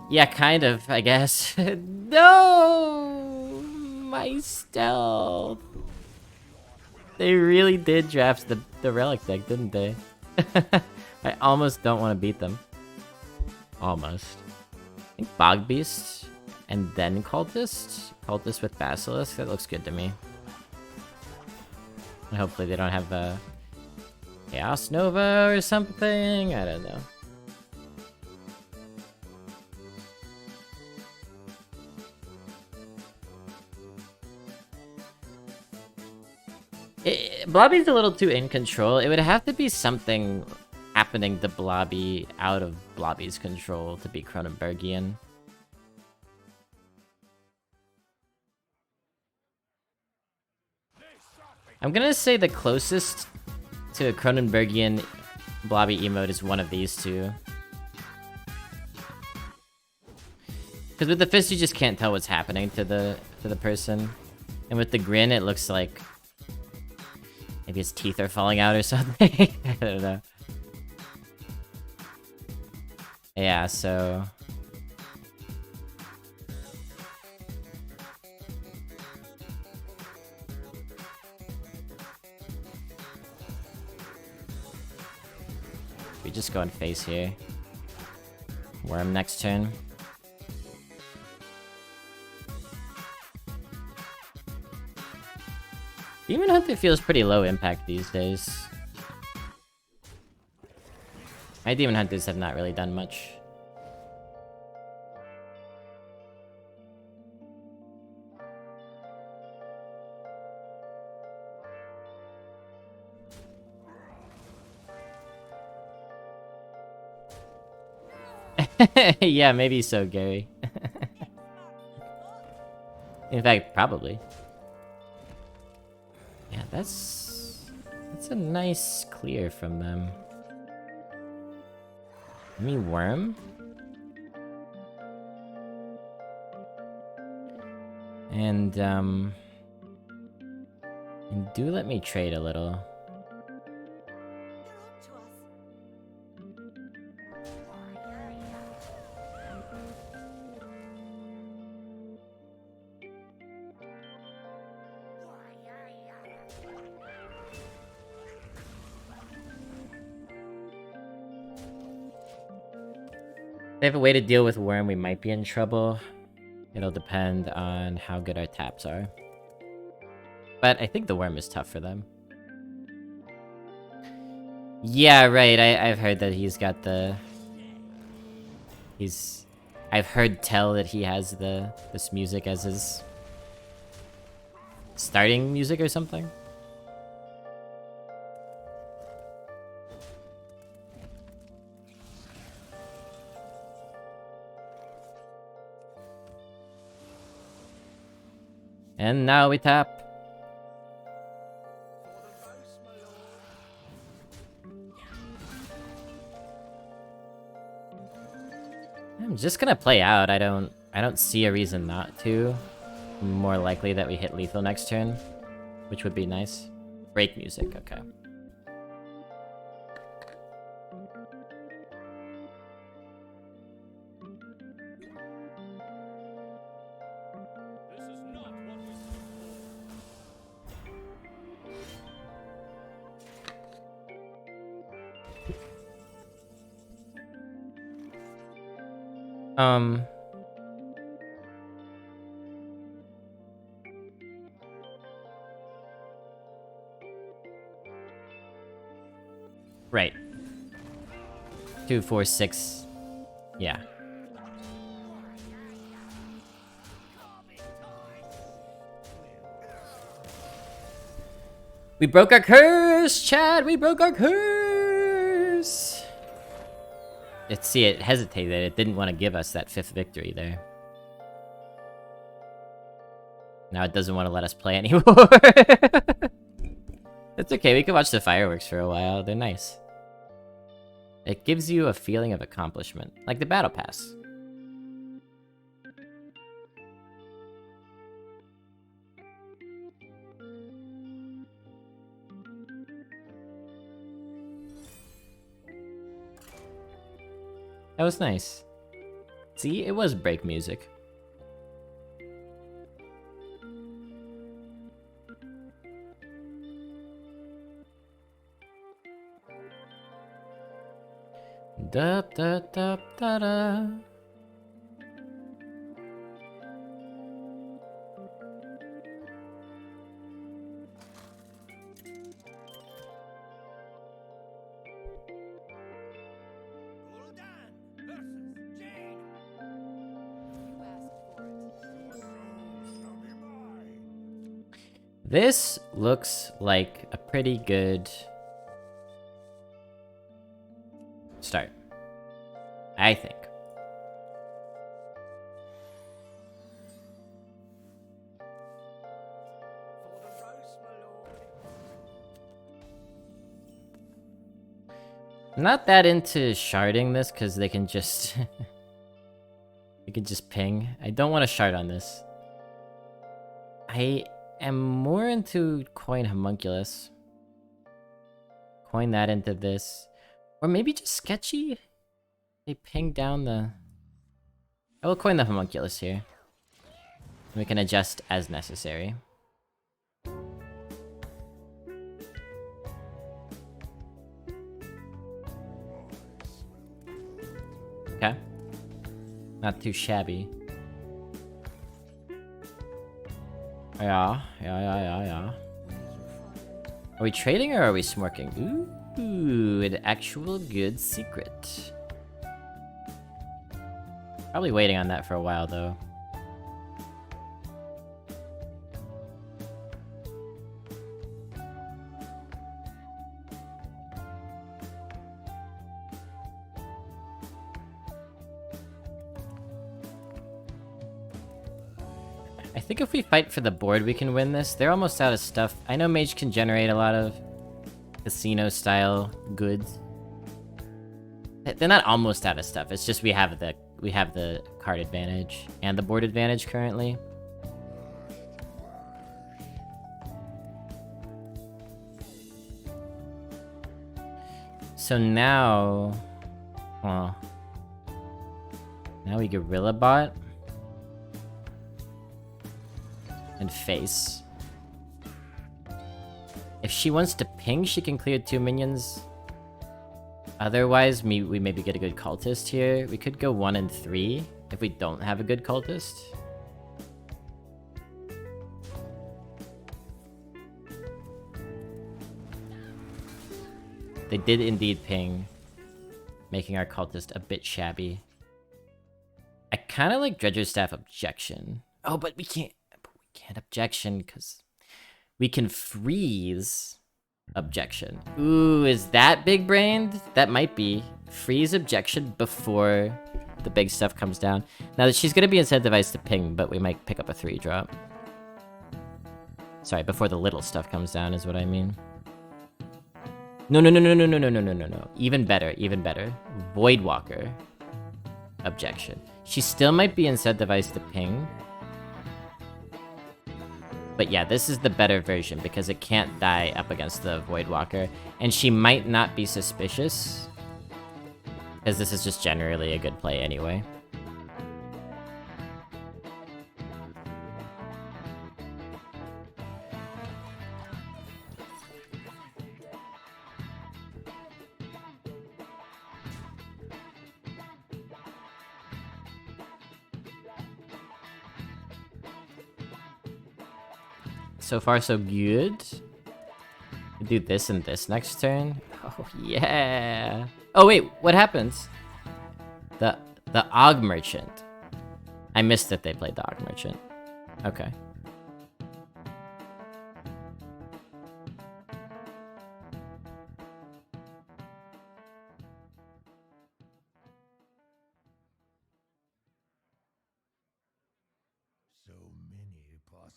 Speaker 1: Yeah, kind of, I guess. No! My stealth. They really did draft the relic deck, didn't they? I almost don't want to beat them. Almost. I think Bog Beast and then Cultist? Cultist with Basilisk? That looks good to me. And hopefully they don't have a Chaos Nova or something? I don't know. Blobby's a little too in control. It would have to be something happening to Blobby out of Blobby's control to be Cronenbergian. I'm gonna say the closest to a Cronenbergian Blobby emote is one of these two. Because with the fist, you just can't tell what's happening to the person, and with the grin, it looks like maybe his teeth are falling out or something. I don't know. Yeah, so we just go and face here. Worm next turn. Demon Hunter feels pretty low impact these days. My Demon Hunters have not really done much. Yeah, maybe so, Gary. In fact, probably. Yeah, that's a nice clear from them. Let me worm. And do let me trade a little. If they have a way to deal with Worm, we might be in trouble. It'll depend on how good our taps are. But I think the Worm is tough for them. Yeah, right. I've heard that he's got the... I've heard tell that he has this music as his starting music or something. And now we tap. I'm just gonna play out. I don't see a reason not to. More likely that we hit lethal next turn, which would be nice. Break music, okay. Right. 2, 4, 6. Yeah. We broke our curse, Chad! We broke our curse! See, it hesitated. It didn't want to give us that 5th victory there. Now it doesn't want to let us play anymore. It's okay, we can watch the fireworks for a while. They're nice. It gives you a feeling of accomplishment, like the battle pass. That was nice. See, it was break music. Dup da dup da da. This looks like a pretty good start, I think. I'm not that into sharding this because they can just they can just ping. I don't want to shard on this. I am more into coin homunculus. Coin that into this. Or maybe just sketchy? They ping down the... I will coin the homunculus here. We can adjust as necessary. Okay. Not too shabby. Yeah. Are we trading or are we smorking? Ooh, an actual good secret. Probably waiting on that for a while, though. I think if we fight for the board, we can win this. They're almost out of stuff. I know Mage can generate a lot of casino-style goods. They're not almost out of stuff. It's just we have the card advantage and the board advantage currently. So now, well, now we Gorilla Bot and face. If she wants to ping, she can clear 2 minions. Otherwise, we maybe get a good cultist here. We could go 1 and 3 if we don't have a good cultist. They did indeed ping, making our cultist a bit shabby. I kind of like Dredger's Staff Objection. Oh, but we can't objection because we can freeze objection. Ooh, is that big brained? That might be. Freeze objection before the big stuff comes down. Now that she's gonna be incentivized to ping, but we might pick up a 3-drop. Sorry, before the little stuff comes down is what I mean. No. Even better. Voidwalker objection. She still might be incentivized to ping. But yeah, this is the better version because it can't die up against the Voidwalker. And she might not be suspicious, because this is just generally a good play anyway. So far, so good. We do this and this next turn. Oh, yeah. Oh, wait, what happens? The Og Merchant. I missed that they played the Og Merchant. Okay.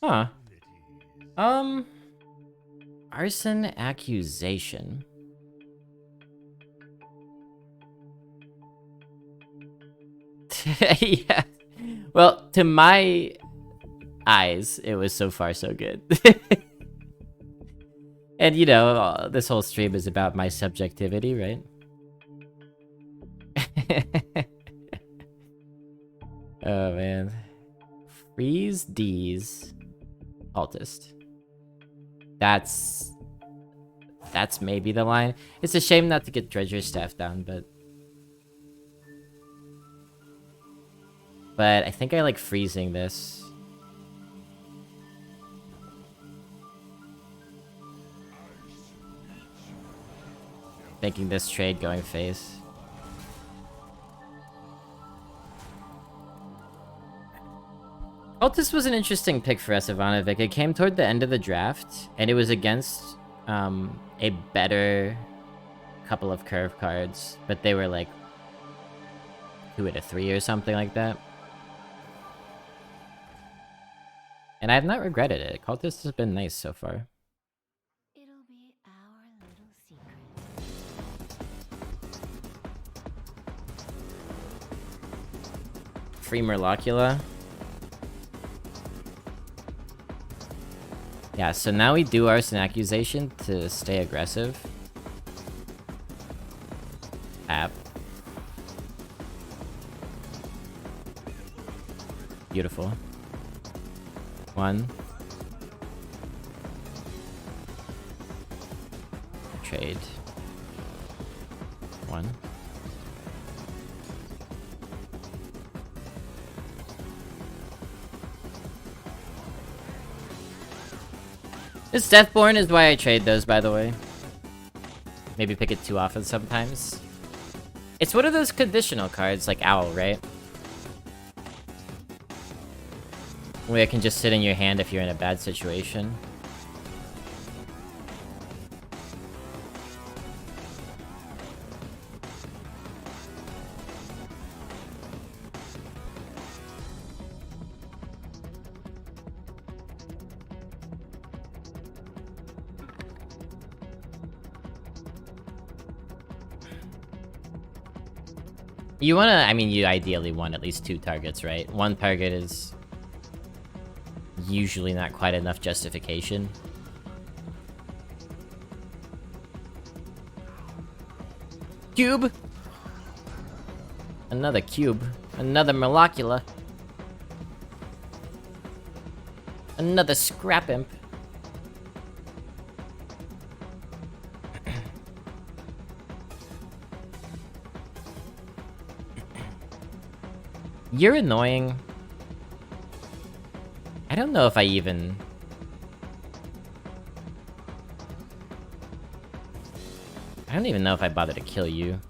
Speaker 1: Huh. Arson accusation. Yeah. Well, to my eyes, it was so far so good. And you know, this whole stream is about my subjectivity, right? Oh man. Freeze D's Cultist. That's maybe the line. It's a shame not to get Dredger's staff down, but I think I like freezing this. Making this trade going face. Cultist was an interesting pick for us, Ivanovic. It came toward the end of the draft, and it was against a better couple of curve cards, but they were like 2 out of 3 or something like that. And I have not regretted it. Cultist has been nice so far.
Speaker 3: It'll be our little secret.
Speaker 1: Free Murlocula. Yeah, so now we do Arson Accusation to stay aggressive. App. Beautiful. 1. Trade. 1. This Deathborn is why I trade those, by the way. Maybe pick it too often sometimes. It's one of those conditional cards, like Owl, right? Where it can just sit in your hand if you're in a bad situation. You wanna, I mean, you ideally want at least 2 targets, right? 1 target is usually not quite enough justification. Cube! Another cube. Another Murlocula. Another Scrap Imp. You're annoying. I don't know if I even... I don't even know if I bother to kill you.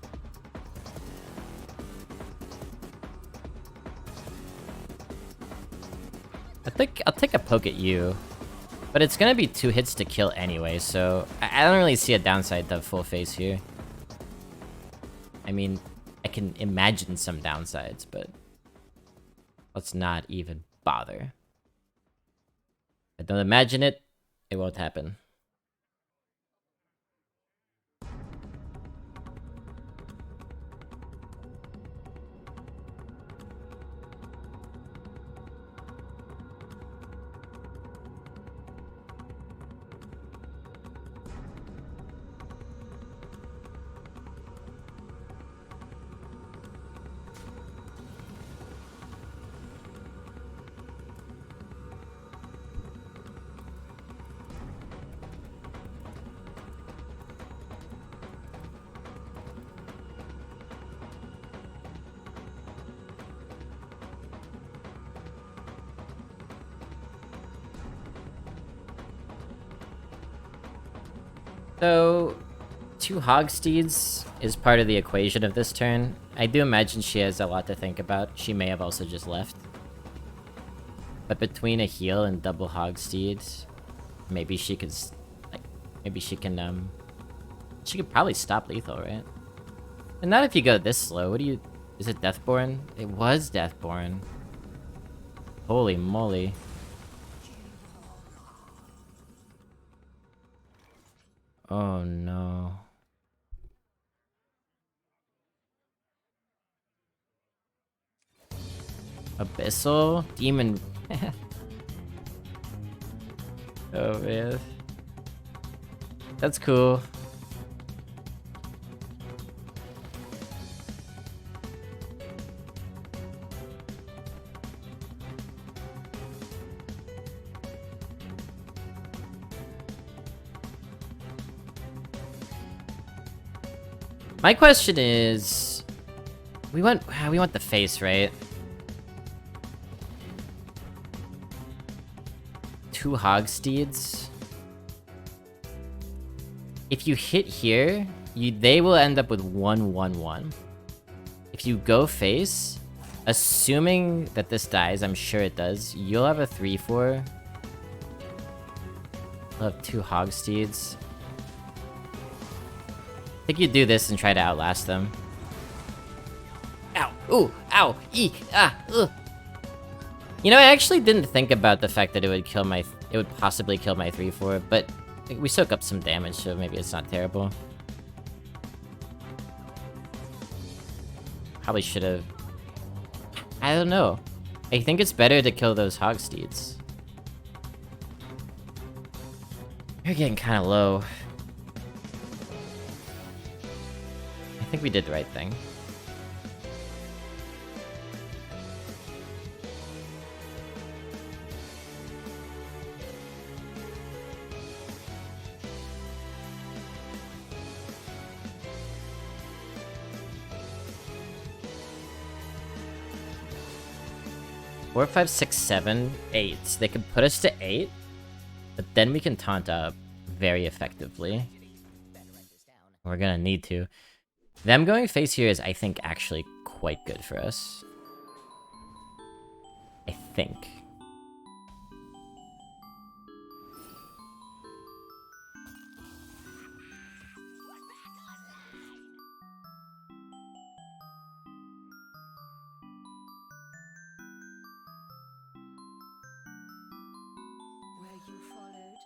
Speaker 1: I think I'll take a poke at you. But it's gonna be 2 hits to kill anyway, so... I don't really see a downside to full face here. I mean, I can imagine some downsides, but... let's not even bother. I don't imagine it, it won't happen. So, 2 Hogsteeds is part of the equation of this turn. I do imagine she has a lot to think about. She may have also just left. But between a heal and double Hogsteed, maybe she could, like, maybe she can, she could probably stop lethal, right? And not if you go this slow. What do you, is it Deathborn? It was Deathborn. Holy moly. Oh no. Abyssal? Demon. Oh man. That's cool. My question is, we want the face, right? 2 Hogsteeds. If you hit here, they will end up with 1/1/1. If you go face, assuming that this dies, I'm sure it does, you'll have a 3/4. You'll have 2 Hogsteeds. I think you do this and try to outlast them. Ow! Ooh! Ow! Eek! Ah! Ugh! You know, I actually didn't think about the fact that it would kill my... It would possibly kill my 3/4, but we soak up some damage, so maybe it's not terrible. Probably should have... I don't know. I think it's better to kill those Hogsteeds. You're getting kind of low. I think we did the right thing. Four, 5, 6, 7, 8. They could put us to 8, but then we can taunt up very effectively. We're gonna need to. Them going face here is, I think, actually quite good for us. I think.
Speaker 2: Where you followed.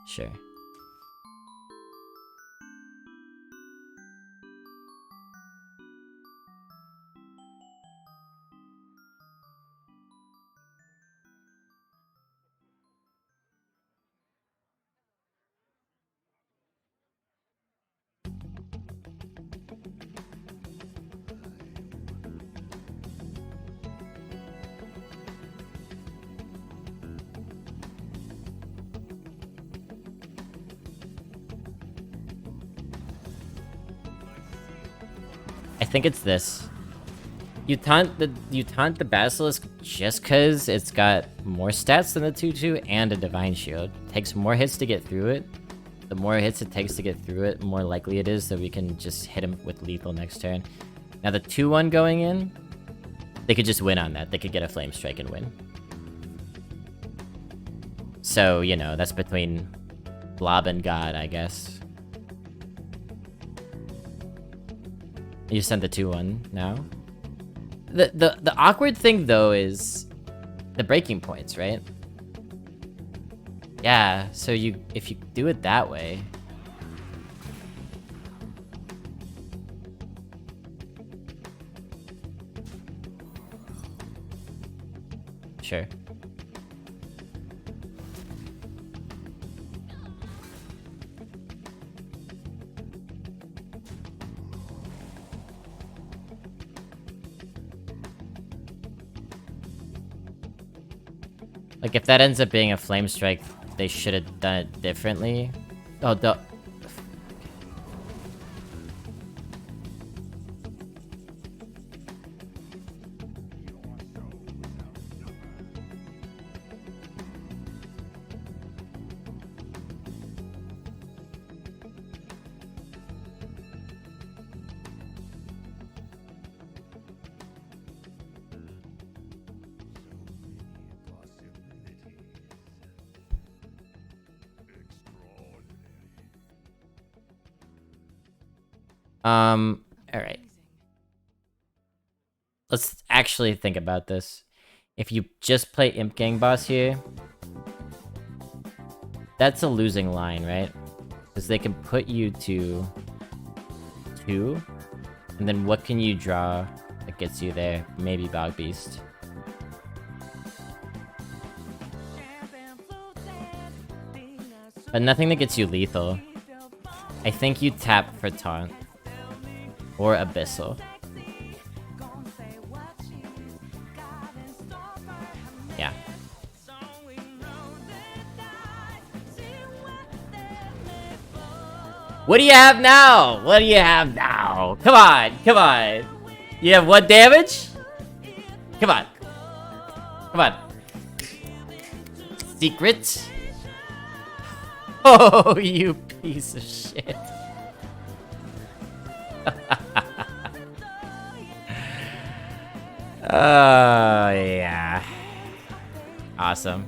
Speaker 1: Sure. I think it's this. You taunt the Basilisk just cause it's got more stats than the 2/2 and a Divine Shield. It takes more hits to get through it. The more hits it takes to get through it, more likely it is that we can just hit him with lethal next turn. Now the 2/1 going in, they could just win on that. They could get a Flame Strike and win. So, you know, that's between Blob and God, I guess. You send the 2/1 now. The awkward thing though is the breaking points, right? Yeah, so if you do it that way. Sure. Like, if that ends up being a Flame Strike, they should have done it differently. Oh, Alright. Let's actually think about this. If you just play Imp Gang Boss here, that's a losing line, right? Because they can put you to 2, and then what can you draw that gets you there? Maybe Bog Beast. But nothing that gets you lethal. I think you tap for Taunt. Or Abyssal. Yeah. What do you have now? What do you have now? Come on, come on. You have what damage? Come on. Come on. Secret? Oh, you piece of shit. Oh, yeah. Awesome.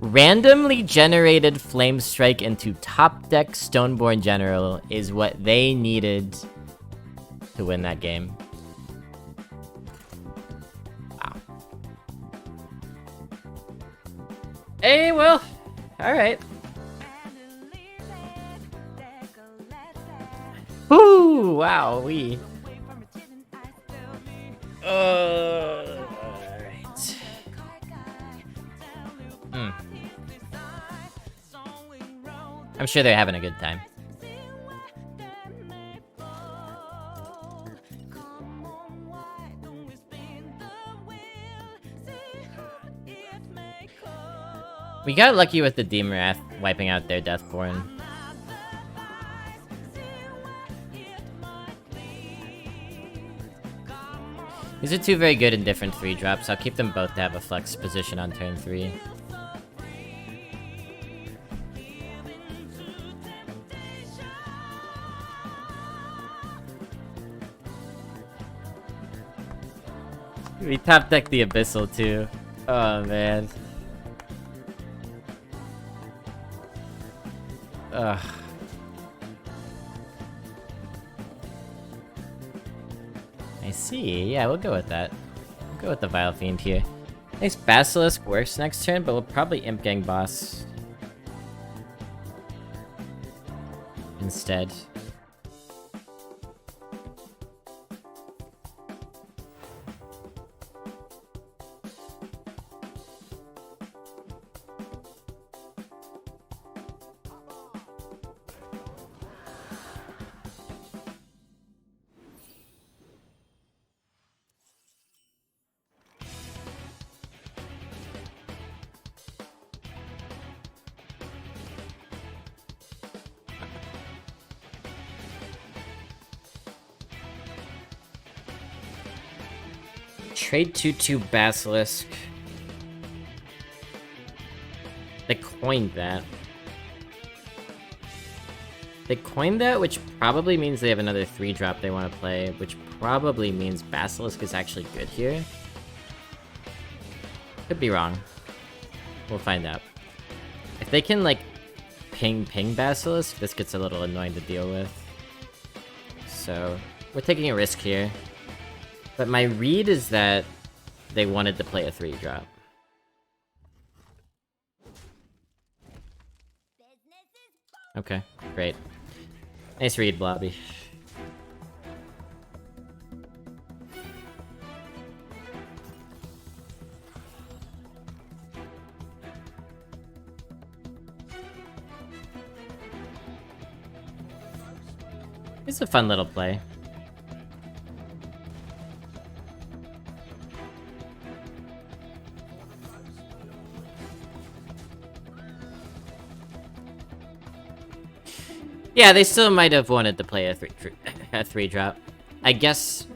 Speaker 1: Randomly generated Flame Strike into top deck Stoneborn General is what they needed to win that game. Wow. Hey, well, alright. Whoo, wow, we. Alright. I'm sure they're having a good time. We got lucky with the Demon Wrath wiping out their Deathborn. These are two very good and different 3-drops. I'll keep them both to have a flex position on turn 3. We top deck the Abyssal too. Oh man. Ugh. I see. Yeah, we'll go with that. We'll go with the Vile Fiend here. Nice Basilisk works next turn, but we'll probably Imp Gang Boss instead. Trade 2/2 Basilisk. They coined that. They coined that, which probably means they have another 3-drop they want to play, which probably means Basilisk is actually good here. Could be wrong. We'll find out. If they can, like, ping Basilisk, this gets a little annoying to deal with. So, we're taking a risk here. But my read is that they wanted to play a 3-drop. Okay, great. Nice read, Blobby. It's a fun little play. Yeah, they still might have wanted to play a 3-drop. I guess...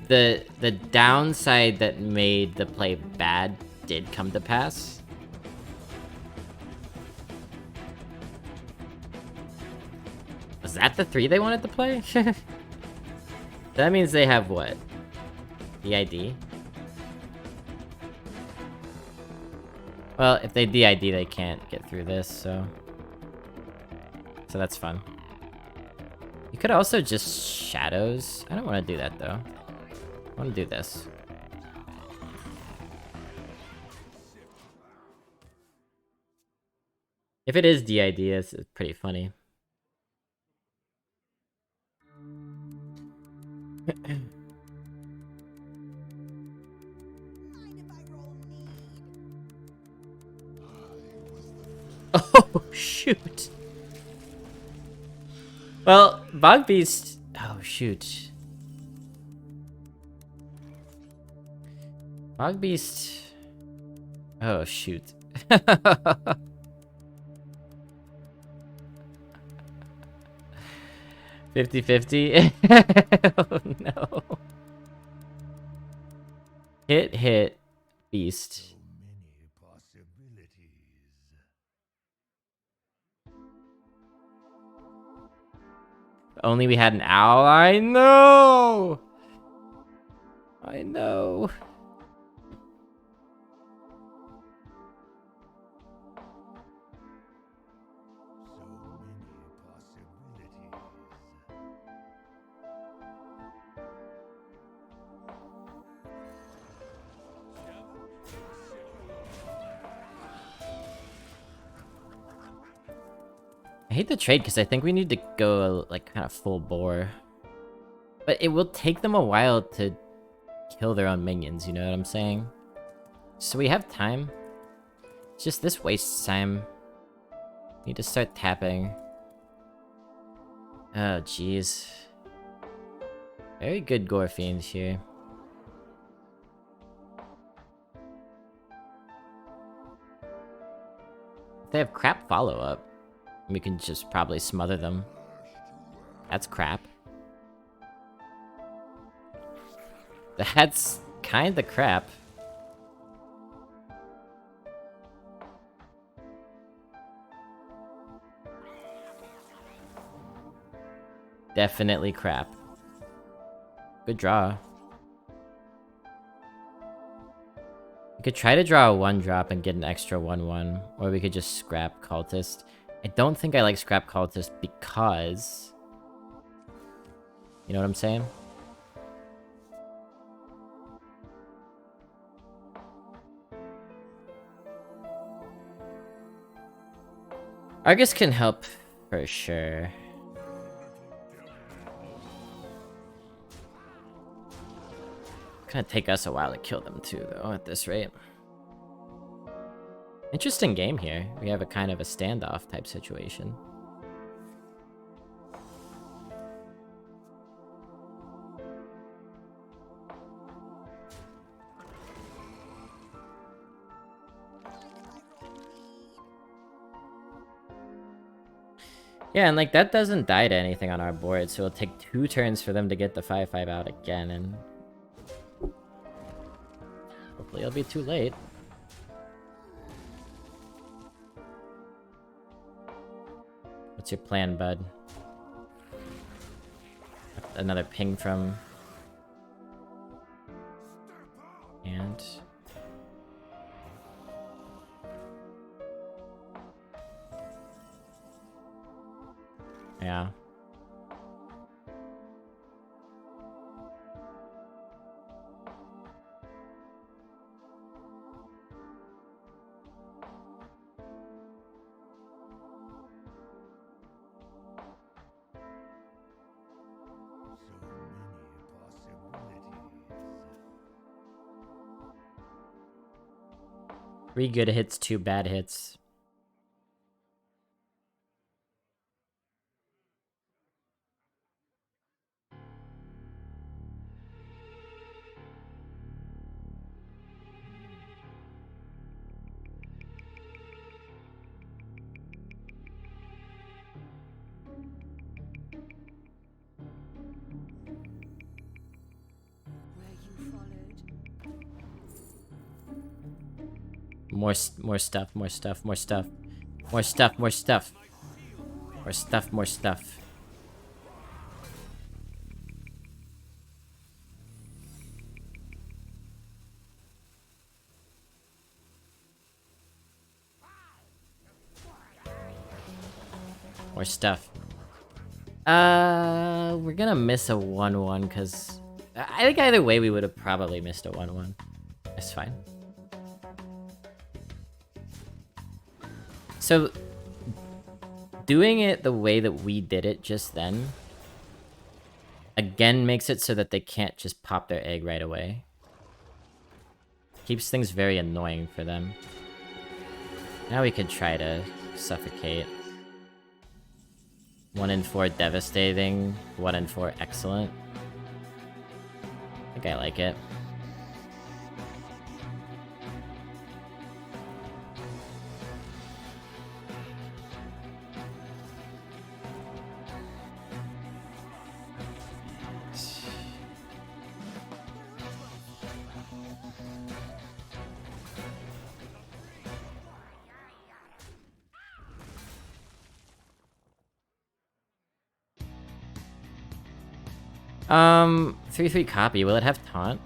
Speaker 1: The downside that made the play bad did come to pass. Was that the 3 they wanted to play? That means they have what? DID? Well, if they DID, they can't get through this, so that's fun. You could also just shadows. I don't want to do that, though. I want to do this. If it is DID, it's pretty funny. Oh, shoot. Well, Bog Beast... Oh, shoot. Bog Beast... Oh, shoot. 50-50? Oh, no. Hit, Beast. Only we had an ally? No! I know. I hate the trade because I think we need to go like kind of full bore. But it will take them a while to kill their own minions, you know what I'm saying? So we have time. It's just this wastes time. Need to start tapping. Oh, jeez. Very good Gore Fiends here. If they have crap follow-up, we can just probably smother them. That's crap. That's kinda crap. Definitely crap. Good draw. We could try to draw a 1-drop and get an extra 1/1, or we could just scrap Cultist. I don't think I like scrap Cultist because... You know what I'm saying? Argus can help for sure. Gonna take us a while to kill them too, though, at this rate. Interesting game here. We have a kind of a standoff type situation. Yeah, and like that doesn't die to anything on our board, so it'll take 2 turns for them to get the 5/5 out again, and hopefully it'll be too late. What's your plan, bud? Another ping from... And... Yeah. Three good hits, 2 bad hits.
Speaker 2: Where you followed.
Speaker 1: More stuff, more stuff, more stuff. More stuff, more stuff. More stuff, more stuff. More stuff. We're gonna miss a 1-1 because I think either way we would have probably missed a 1-1. It's fine. So, doing it the way that we did it just then, again makes it so that they can't just pop their egg right away. Keeps things very annoying for them. Now we could try to suffocate. 1 in 4 devastating, 1 in 4 excellent. I think I like it. Um, 3/3 copy. Will it have taunt?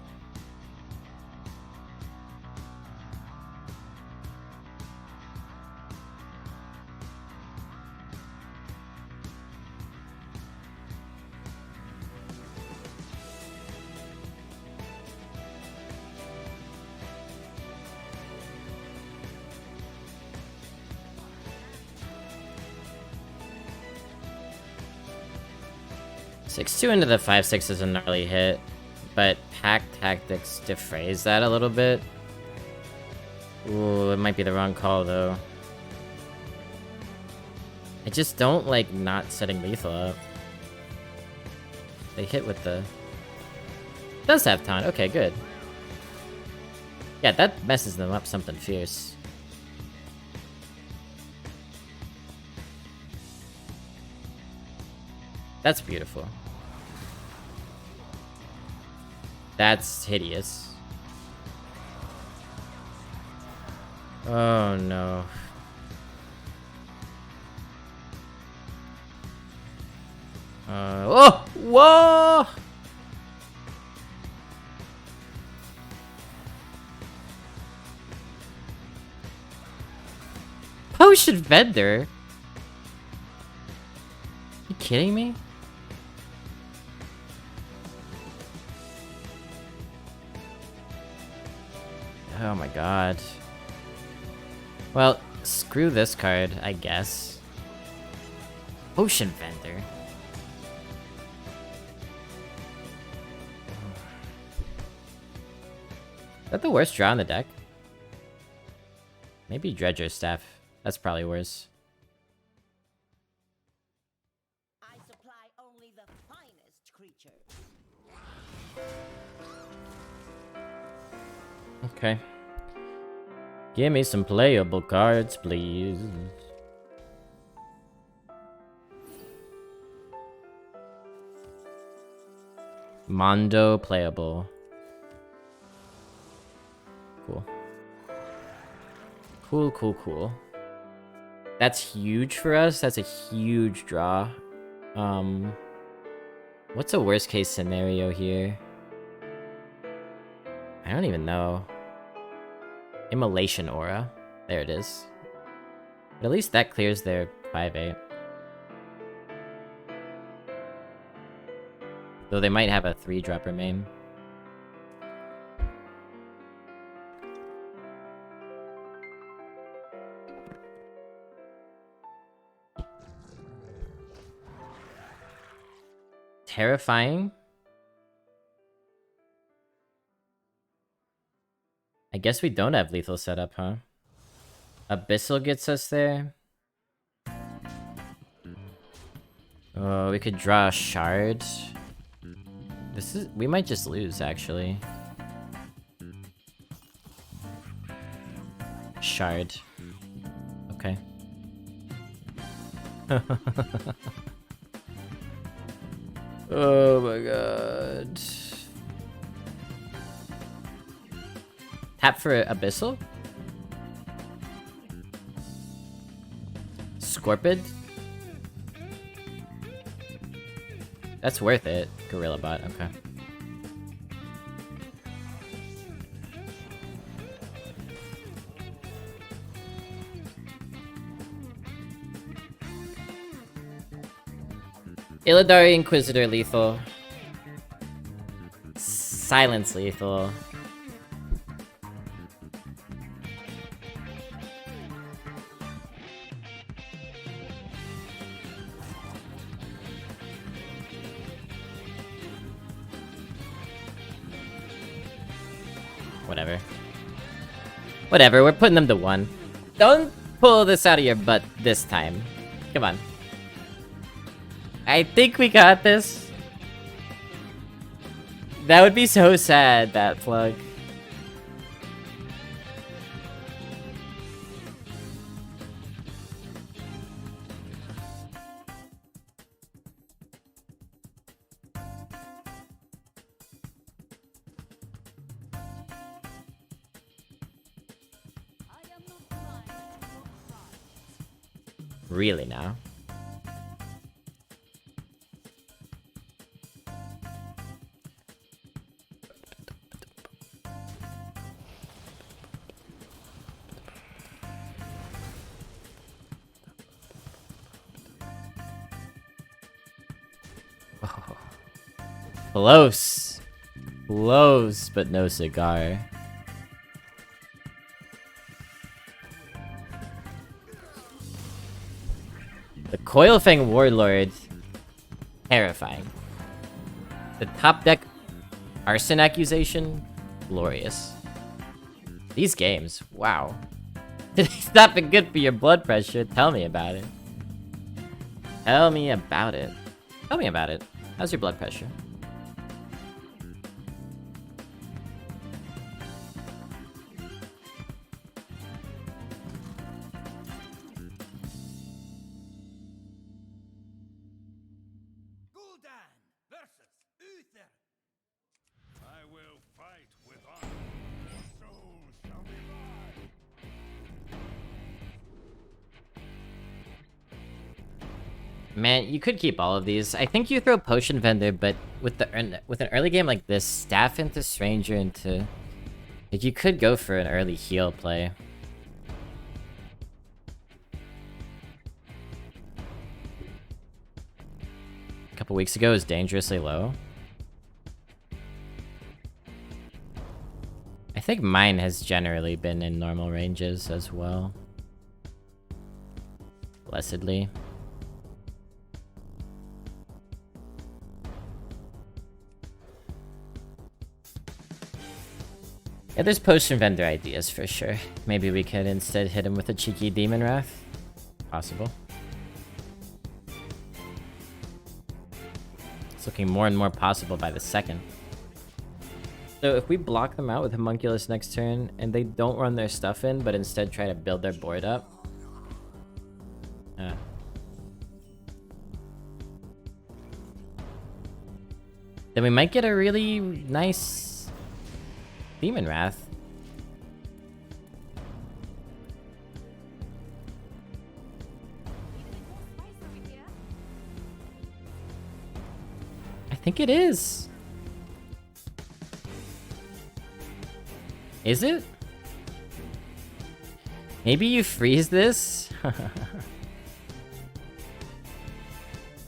Speaker 1: Six-2 into the 5/6 is a gnarly hit, but Pack Tactics defrays that a little bit. Ooh, it might be the wrong call though. I just don't like not setting lethal up. They hit with the... It does have taunt, okay, good. Yeah, that messes them up something fierce. That's beautiful. That's hideous. Oh no. Oh! Whoa! Potion vendor? You kidding me? Oh my god. Well, screw this card, I guess. Potion vendor. Is that the worst draw in the deck? Maybe Dredger Staff. That's probably worse.
Speaker 4: I supply only the finest creatures.
Speaker 1: Okay. Give me some playable cards, please. Mondo playable. Cool. Cool, cool, cool. That's huge for us. That's a huge draw. What's a worst case scenario here? I don't even know. Immolation Aura. There it is. But at least that clears their 5/8. Though they might have a 3-drop remain. Terrifying. I guess we don't have lethal setup, huh? Abyssal gets us there. Oh, we could draw a shard. We might just lose, actually. Shard. Okay. Oh my god. Tap for Abyssal? Scorpid? That's worth it. Gorilla Bot, okay. Illidari Inquisitor lethal. Silence lethal. Whatever. Whatever, we're putting them to 1. Don't pull this out of your butt this time. Come on. I think we got this. That would be so sad, that plug. Really now? Oh. Close. Close, but no cigar. The Coilfang Warlord. Terrifying. The top deck arson accusation. Glorious. These games. Wow. It's not been good for your blood pressure. Tell me about it. Tell me about it. Tell me about it. How's your blood pressure? Man, you could keep all of these. I think you throw Potion Vendor, but with an early game like this, Staff into Stranger into... Like, you could go for an early heal play. A couple weeks ago, it was dangerously low. I think mine has generally been in normal ranges as well. Blessedly. Yeah, there's Potion Vendor ideas for sure. Maybe we could instead hit him with a cheeky Demon Wrath. Possible. It's looking more and more possible by the second. So if we block them out with Homunculus next turn, and they don't run their stuff in, but instead try to build their board up. Then we might get a really nice... Demon Wrath. I think it is. Is it? Maybe you freeze this?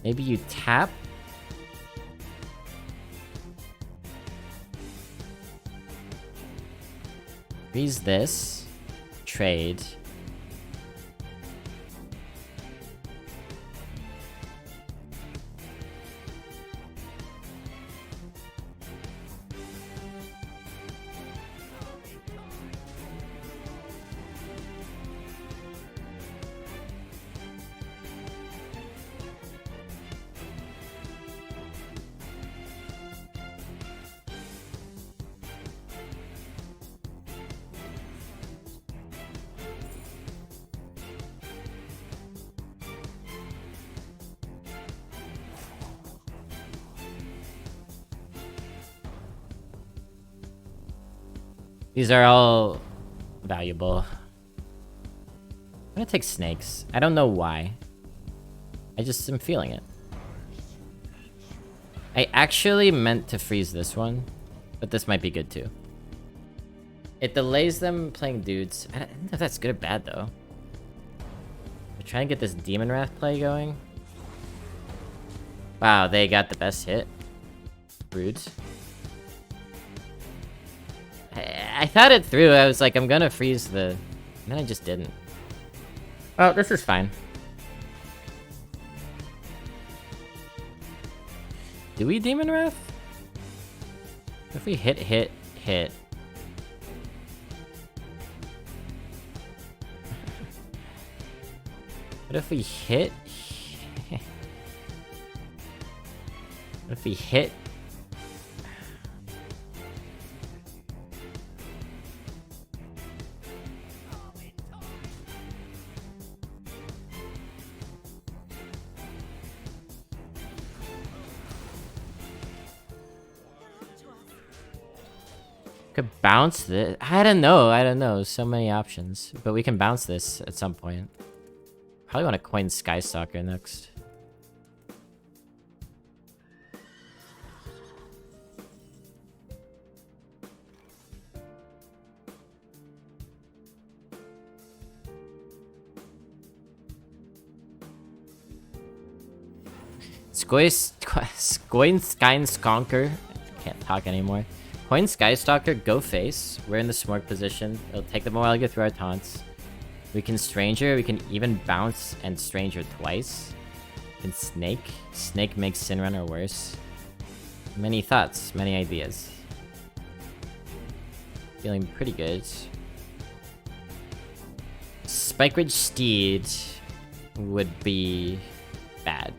Speaker 1: Maybe you tap? Freeze this. Trade. These are all valuable. I'm gonna take snakes. I don't know why. I just am feeling it. I actually meant to freeze this one, but this might be good too. It delays them playing dudes. I don't know if that's good or bad though. We're trying to get this Demon Wrath play going. Wow, they got the best hit. Rude. I thought it through. I was like, I'm gonna freeze the... And then I just didn't. Oh, this is fine. Do we Demon Wrath? If we hit, hit, hit... What if we hit? What if we hit? Could bounce this. I don't know. So many options. But we can bounce this at some point. Probably want to coin Skystalker next. Coin Skystalker. Can't talk anymore. Coin Skystalker, go face. We're in the smork position. It'll take them a while to get through our taunts. We can Stranger. We can even bounce and Stranger twice. We can Snake. Snake makes Sin Runner worse. Many thoughts, many ideas. Feeling pretty good. Spike Ridge Steed would be bad.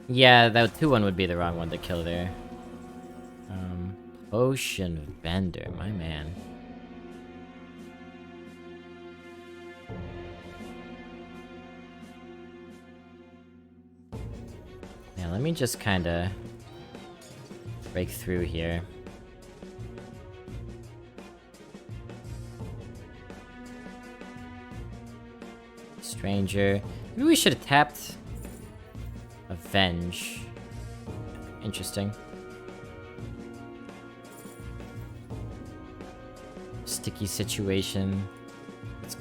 Speaker 1: Yeah, that 2-1 would be the wrong one to kill there. Ocean Vendor, my man. Yeah, let me just kinda break through here. Stranger. Maybe we should have tapped Avenge. Interesting. Sticky situation. Let's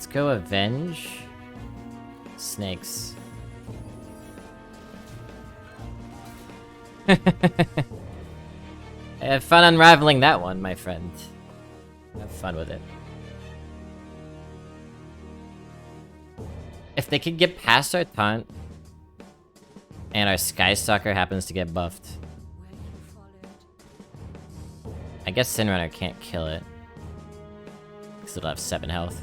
Speaker 1: go Avenge. Snakes. Have fun unraveling that one, my friend. Have fun with it. If they could get past our taunt, and our Skystalker happens to get buffed, I guess Sin Runner can't kill it, because it'll have 7 health.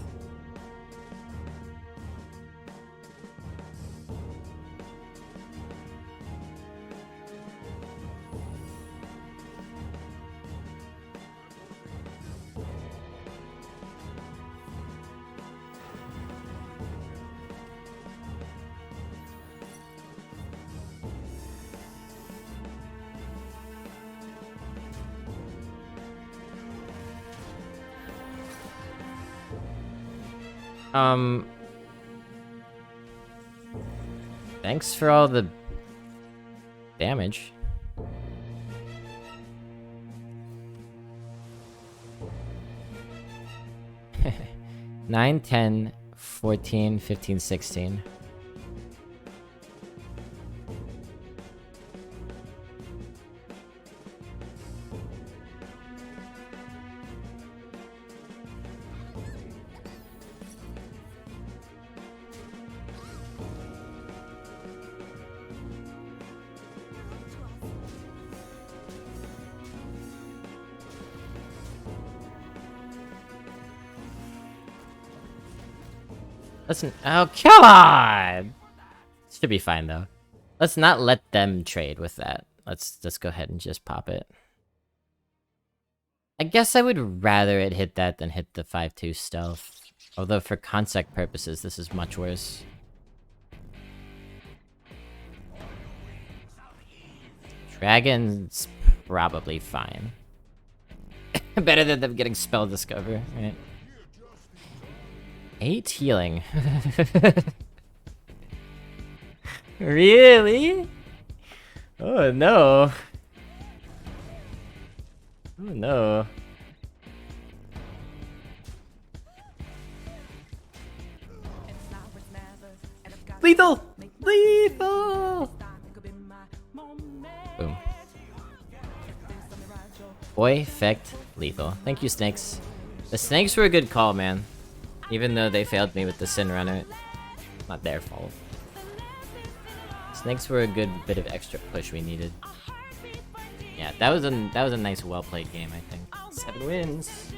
Speaker 1: Thanks for all the damage. Nine, 10, 14, 15, 16. Listen, oh, come on! Should be fine, though. Let's not let them trade with that. Let's go ahead and just pop it. I guess I would rather it hit that than hit the 5-2 stealth. Although for consec purposes, this is much worse. Dragon's probably fine. Better than them getting spell discover, right? 8 healing. Really? Oh no. Oh no. Lethal! Lethal! Boom. Boy, effect, lethal. Thank you, snakes. The snakes were a good call, man. Even though they failed me with the Sin Runner. Not their fault. Snakes were a good bit of extra push we needed. Yeah, that was a nice, well-played game, I think. 7 wins.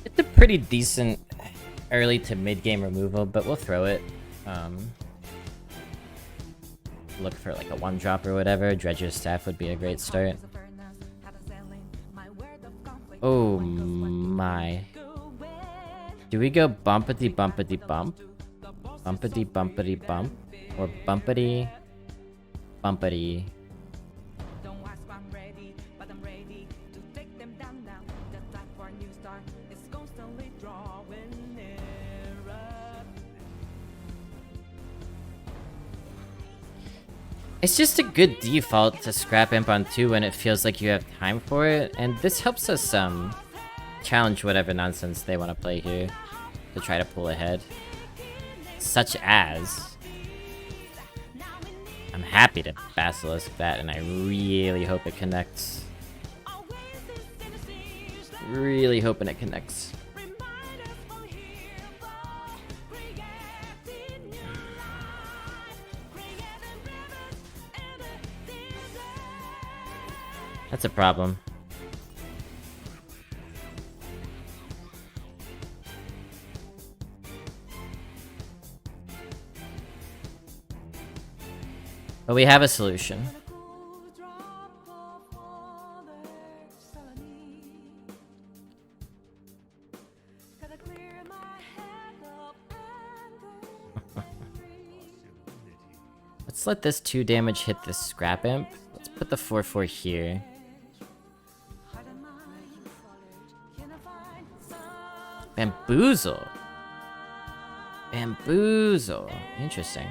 Speaker 1: It's a pretty decent early to mid-game removal, but we'll throw it. Look for like a 1-drop or whatever. Dredger's Staff would be a great start. Oh my. Do we go bumpity bumpity bump? Bumpity bumpity bump? Or bumpity bumpity? It's just a good default to scrap imp on 2 when it feels like you have time for it, and this helps us challenge whatever nonsense they want to play here to try to pull ahead. Such as, I'm happy to Basilisk that, and I really hope it connects. Really hoping it connects. That's a problem. But we have a solution. Let's let this 2 damage hit this scrap imp. Let's put the 4/4 here. Bamboozle. Bamboozle. Interesting.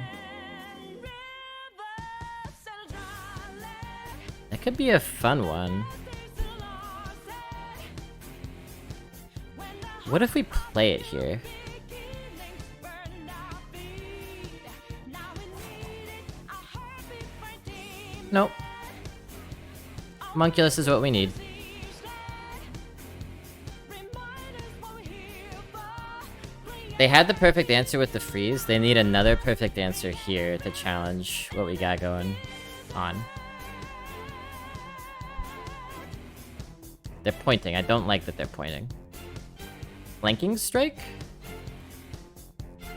Speaker 1: That could be a fun one. What if we play it here? Nope. Homunculus is what we need. They had the perfect answer with the freeze. They need another perfect answer here to challenge what we got going on. They're pointing. I don't like that they're pointing. Flanking strike?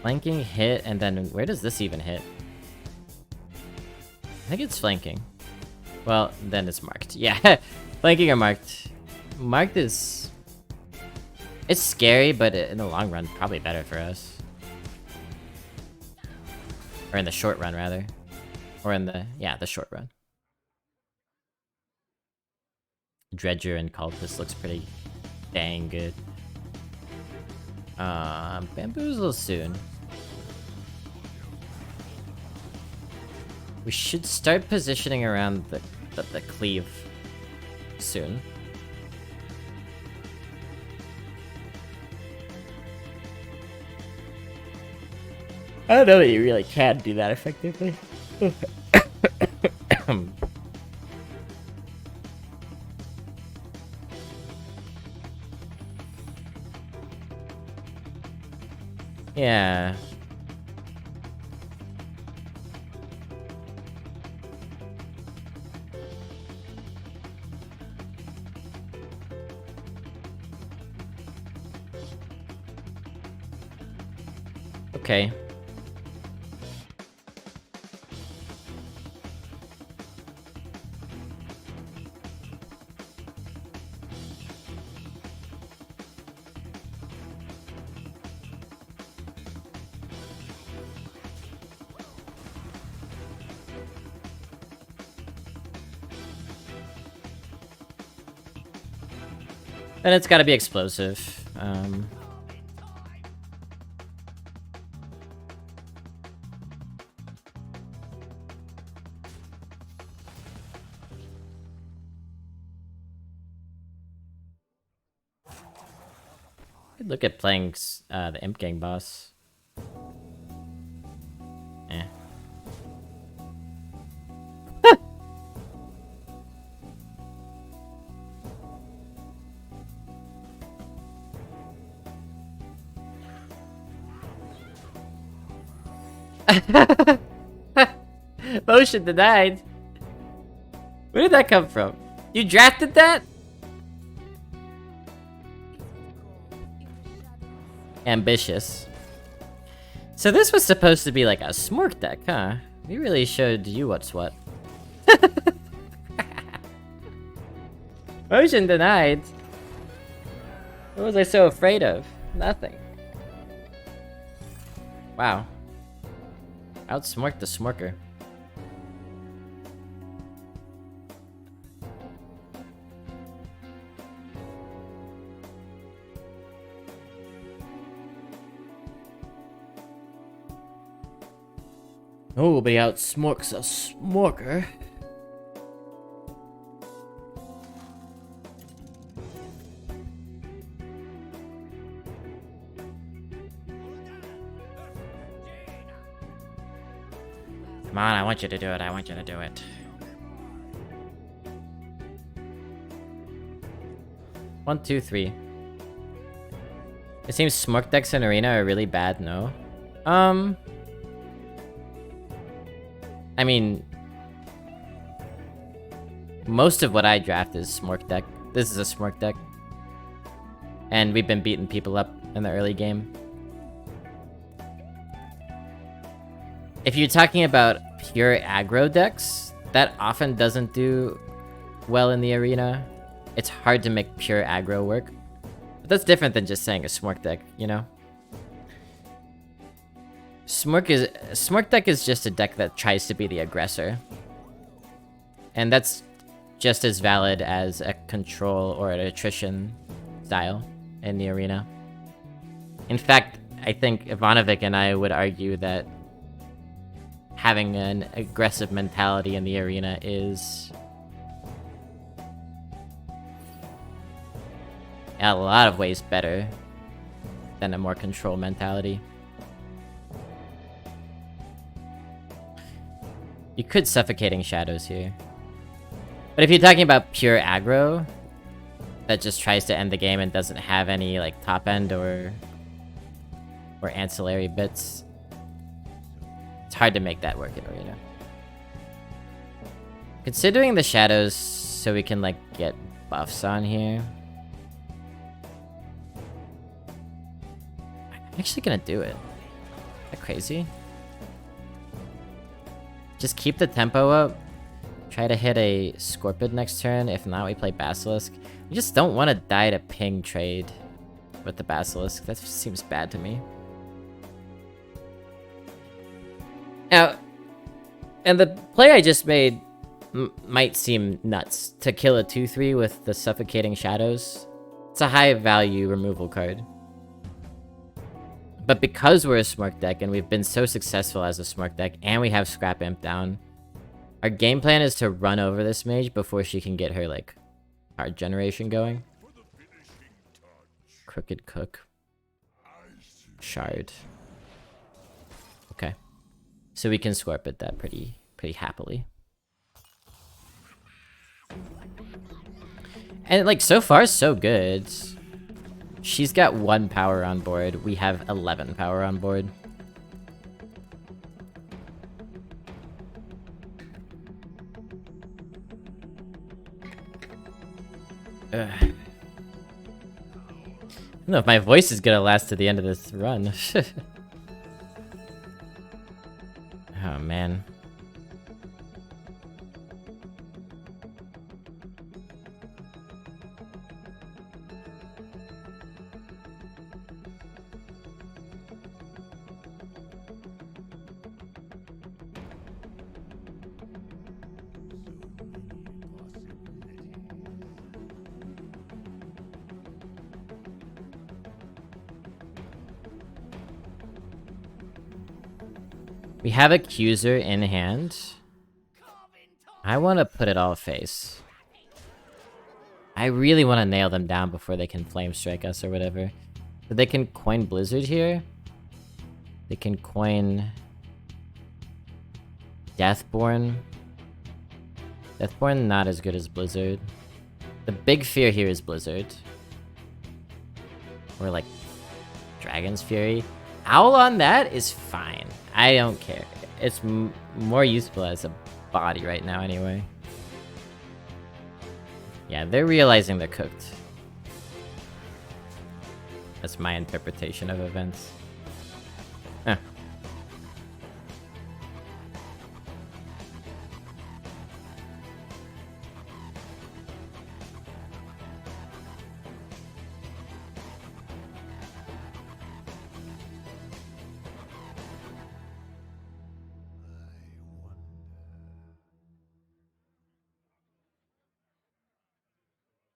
Speaker 1: Flanking hit, and then where does this even hit? I think it's flanking. Well, then it's marked. Yeah, flanking or marked. Marked is... It's scary, but in the long run, probably better for us. Or in the short run, rather. Or in the... Yeah, the short run. Dredger and Cultist looks pretty dang good. Bamboozle soon. We should start positioning around the cleave soon. I don't know that you really can do that effectively. Yeah. Okay. And it's gotta be explosive. Could look at playing the Imp Gang boss. Eh. Motion denied. Where did that come from? You drafted that? Ambitious. So this was supposed to be like a smork deck, huh? We really showed you what's what. Motion denied. What was I so afraid of? Nothing. Wow. Outsmorked the smorker. Oh, but he outsmorks a smorker. Come on, I want you to do it. I want you to do it. One, two, three. It seems smork decks in Arena are really bad, no? I mean... most of what I draft is smork deck. This is a smork deck. And we've been beating people up in the early game. If you're talking about pure aggro decks, that often doesn't do well in the arena. It's hard to make pure aggro work. But that's different than just saying a smork deck, you know? Smork deck is just a deck that tries to be the aggressor. And that's just as valid as a control or an attrition style in the arena. In fact, I think Ivanovic and I would argue that having an aggressive mentality in the arena is in a lot of ways better than a more control mentality. You could Suffocating Shadows here. But if you're talking about pure aggro that just tries to end the game and doesn't have any like top end or ancillary bits, it's hard to make that work in Arena. Considering the shadows so we can like get buffs on here, I'm actually gonna do it. Is that crazy? Just keep the tempo up. Try to hit a Scorpid next turn. If not, we play Basilisk. We just don't want to die to ping trade with the Basilisk. That seems bad to me. Now, and the play I just made might seem nuts to kill a 2/3 with the Suffocating Shadows. It's a high value removal card. But because we're a Smurk deck and we've been so successful as a Smurk deck and we have Scrap Imp down, our game plan is to run over this mage before she can get her, like, card generation going. Crooked Cook. Shard. Okay. So we can Scorpid that pretty happily. And, like, so far, so good. She's got 1 power on board. We have 11 power on board. Ugh. I don't know if my voice is gonna last to the end of this run. Oh, man. We have Accuser in hand. I want to put it all face. I really want to nail them down before they can Flame Strike us or whatever. So they can coin Blizzard here. They can coin Deathborn. Deathborn not as good as Blizzard. The big fear here is Blizzard. Or like Dragon's Fury. Owl on that is fine. I don't care. It's more useful as a body right now anyway. Yeah, they're realizing they're cooked. That's my interpretation of events. Huh.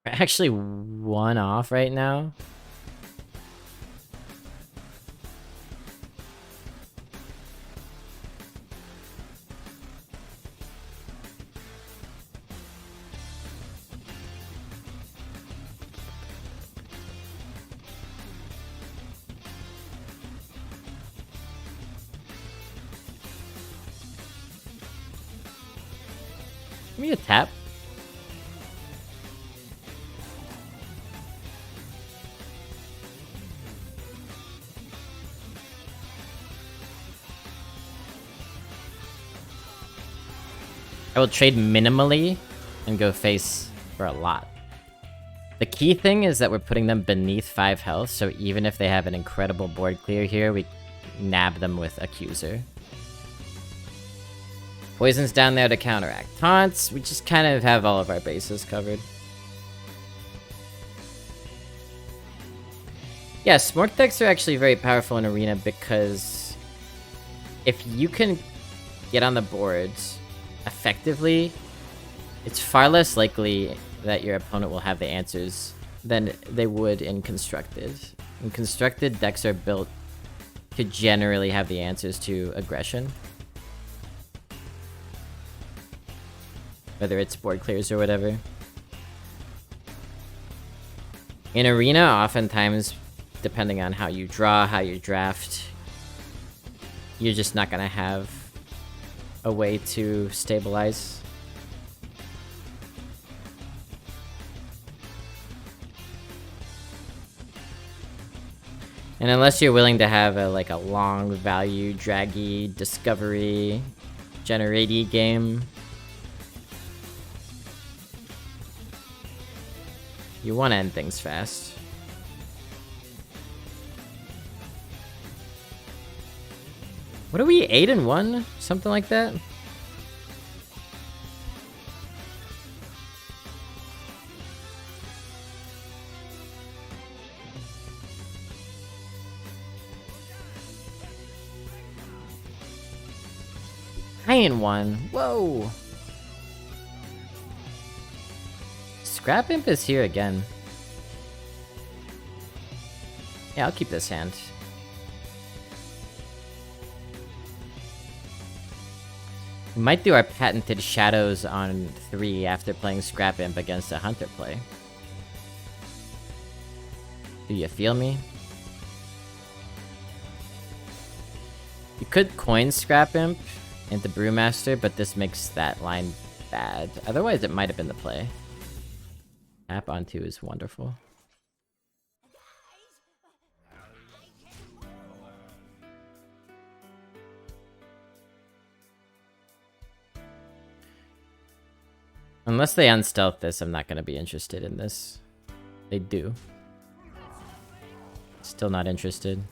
Speaker 1: We're actually 1 off right now. Give me a tap. I will trade minimally and go face for a lot. The key thing is that we're putting them beneath 5 health, so even if they have an incredible board clear here, we nab them with Accuser. Poison's down there to counteract taunts. We just kind of have all of our bases covered. Yeah, Smork decks are actually very powerful in Arena because if you can get on the boards effectively, it's far less likely that your opponent will have the answers than they would in Constructed. In Constructed, decks are built to generally have the answers to aggression. Whether it's board clears or whatever. In Arena, oftentimes, depending on how you draw, how you draft, you're just not gonna have a way to stabilize. And unless you're willing to have a long value, draggy, discovery, generate-y game, you want to end things fast. What are we, 8-1? Something like that? giant one. Whoa. Scrap Imp is here again. Yeah, I'll keep this hand. We might do our patented shadows on 3 after playing Scrap Imp against a Hunter play. Do you feel me? You could coin Scrap Imp into Brewmaster, but this makes that line bad. Otherwise, it might have been the play. Tap on 2 is wonderful. Unless they unstealth this, I'm not going to be interested in this. They do. Still not interested.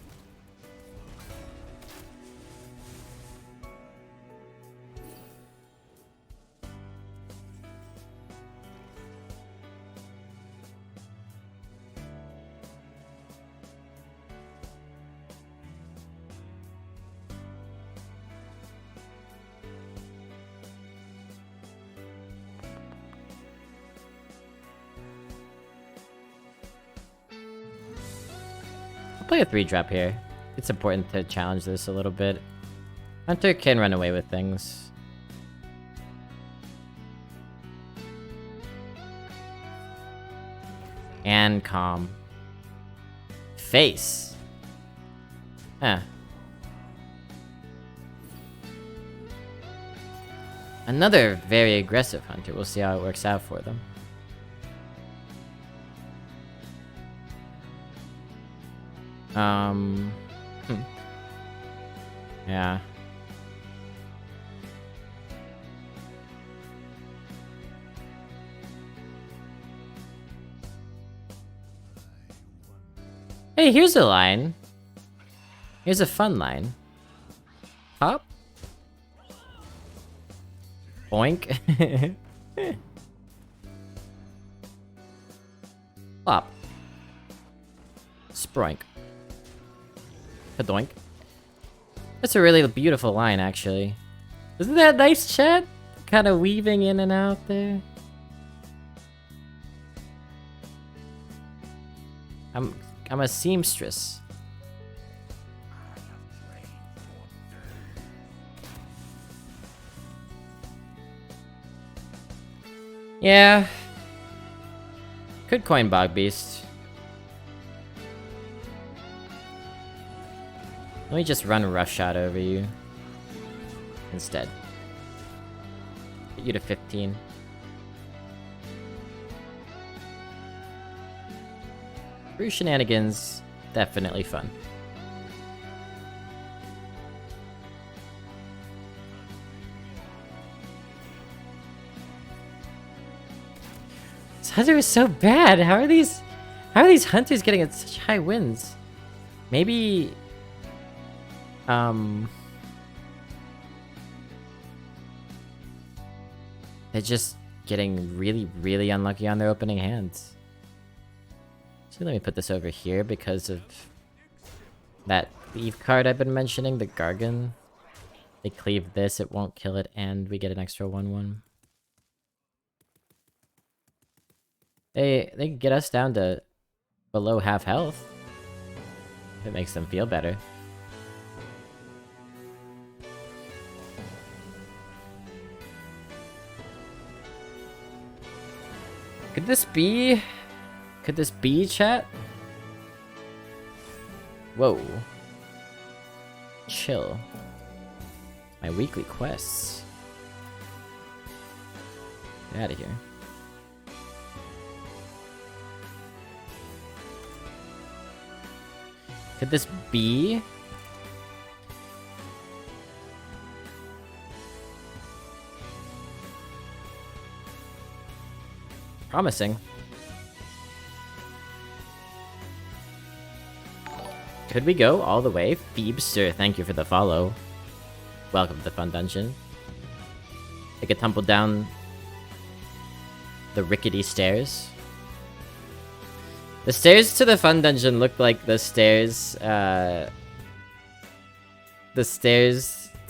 Speaker 1: Play a 3-drop here. It's important to challenge this a little bit. Hunter can run away with things. And calm. Face. Huh. Another very aggressive Hunter. We'll see how it works out for them. Yeah. Hey, here's a line. Here's a fun line. Pop. Boink. Plop. Sproink. Kadoink. That's a really beautiful line, actually. Isn't that nice, chat? Kind of weaving in and out there. I'm a seamstress. Yeah. Could coin Bog Beast. Let me just run Rough Shot over you instead. Get you to 15. Brew shenanigans, definitely fun. This hunter is so bad. How are these hunters getting such high wins? Maybe they're just getting really, really unlucky on their opening hands. So let me put this over here because of that cleave card I've been mentioning, the Gargan. They cleave this, it won't kill it, and we get an extra 1/1. They can get us down to below half health. If it makes them feel better. Could this be... Could this be, chat? Whoa. Chill. My weekly quests. Get out of here. Could this be... Promising. Could we go all the way? Phoebster, thank you for the follow. Welcome to the fun dungeon. Take a tumble down the rickety stairs. The stairs to the fun dungeon look like the stairs to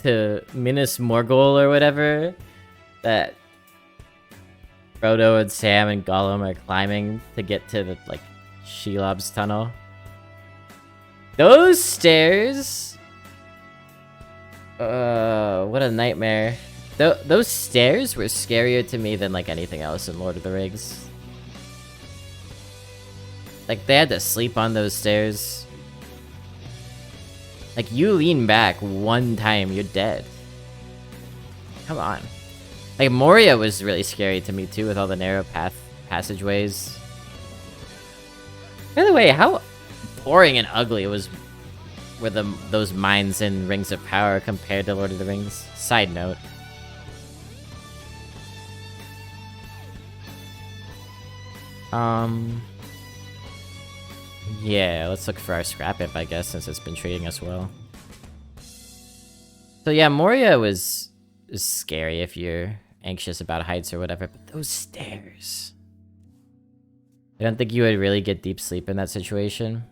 Speaker 1: to Minas Morgul or whatever that Frodo and Sam and Gollum are climbing to get to the like Shelob's tunnel. Those stairs. What a nightmare. Those stairs were scarier to me than like anything else in Lord of the Rings. Like they had to sleep on those stairs. Like you lean back one time, you're dead. Come on. Like Moria was really scary to me too with all the narrow passageways. By the way, how boring and ugly were those mines in Rings of Power compared to Lord of the Rings? Side note. Yeah, let's look for our scrap imp, I guess, since it's been treating us well. So yeah, Moria is scary if you're anxious about heights or whatever, but those stairs. I don't think you would really get deep sleep in that situation.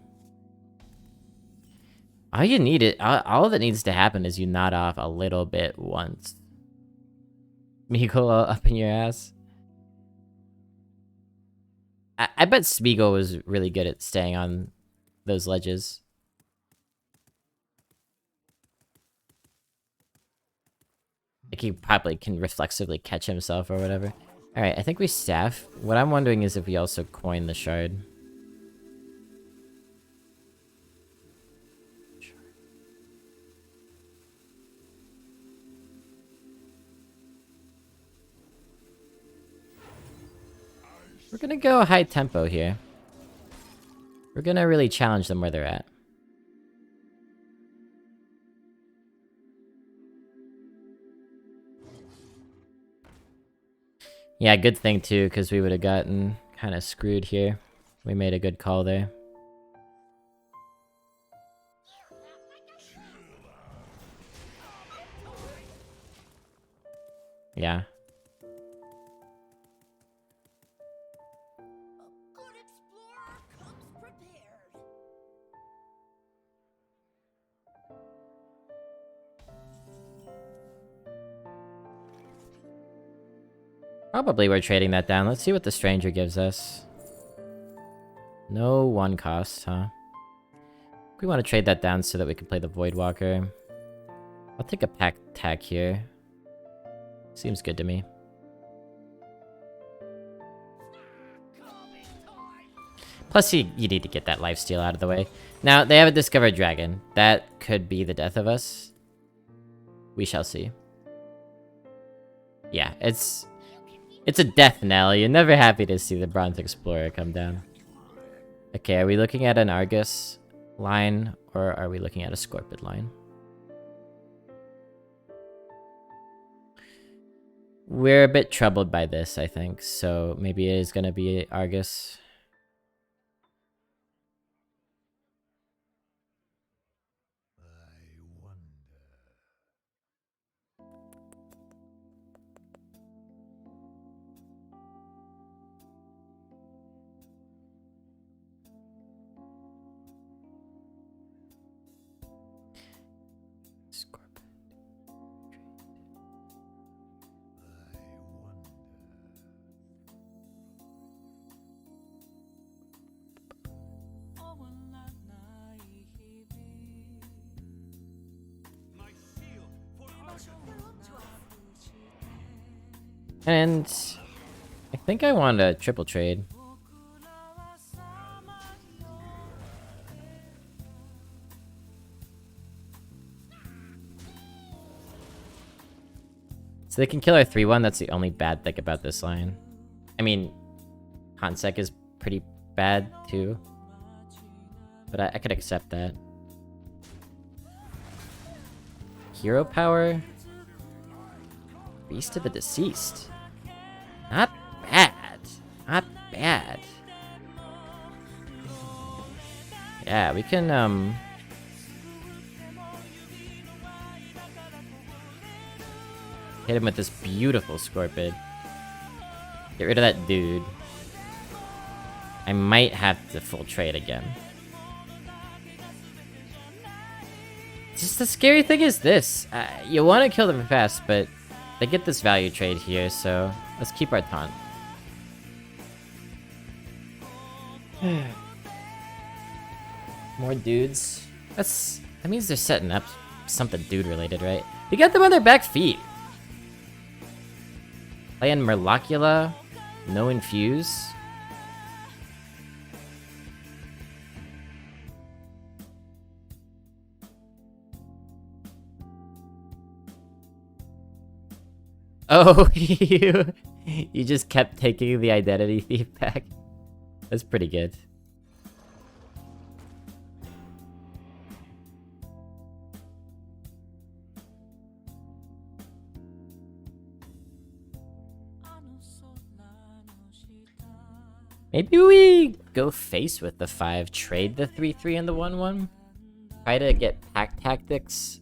Speaker 1: All that needs to happen is you nod off a little bit once. Smeagol up in your ass. I bet Smeagol was really good at staying on those ledges. Like he probably can reflexively catch himself or whatever. Alright, I think we staff. What I'm wondering is if we also coin the shard. We're gonna go high tempo here. We're gonna really challenge them where they're at. Yeah, good thing too, because we would have gotten kind of screwed here. We made a good call there. Yeah.
Speaker 4: Good explorer comes prepared.
Speaker 1: Probably we're trading that down. Let's see what the stranger gives us. No one cost, huh? We want to trade that down so that we can play the Voidwalker. I'll take a pack tack here. Seems good to me. Plus, you need to get that lifesteal out of the way. Now, they have a discovered dragon. That could be the death of us. We shall see. Yeah, it's a death knell. You're never happy to see the Bronze Explorer come down. Okay, are we looking at an Argus line, or are we looking at a Scorpid line? We're a bit troubled by this, I think, so maybe it is going to be Argus. And I think I want a triple trade. So they can kill our 3-1, that's the only bad thing about this line. I mean, Hansek is pretty bad too. But I could accept that. Hero power? Beast of the Deceased. Not bad. Not bad. Yeah, we can, hit him with this beautiful Scorpid. Get rid of that dude. I might have to full trade again. Just the scary thing is this. You want to kill them fast, but they get this value trade here, so let's keep our taunt. More dudes. That means they're setting up something dude related, right? You got them on their back feet. Playing Merlocula, no infuse. Oh, you just kept taking the identity thief back. That's pretty good. Maybe we go face with the 5, trade the 3/3 and the 1/1. Try to get pack tactics.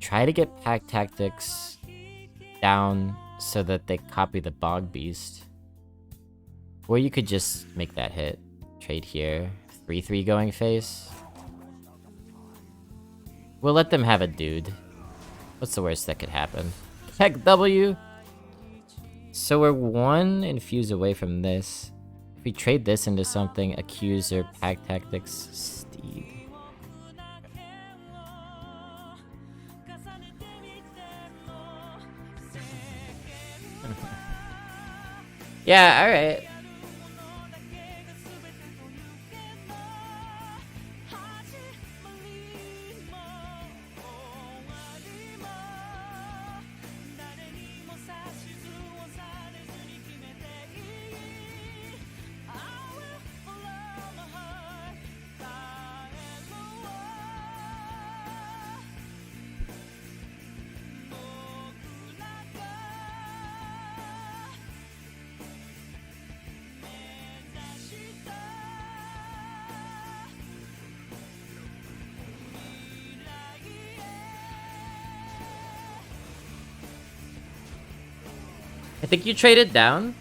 Speaker 1: Try to get pack tactics down so that they copy the Bog Beast. Or you could just make that hit. Trade here. 3/3 going face. We'll let them have a dude. What's the worst that could happen? Heck W! So we're 1 infuse away from this. If we trade this into something, Accuser, Pack Tactics, Steed. Yeah, alright. I think you trade it down.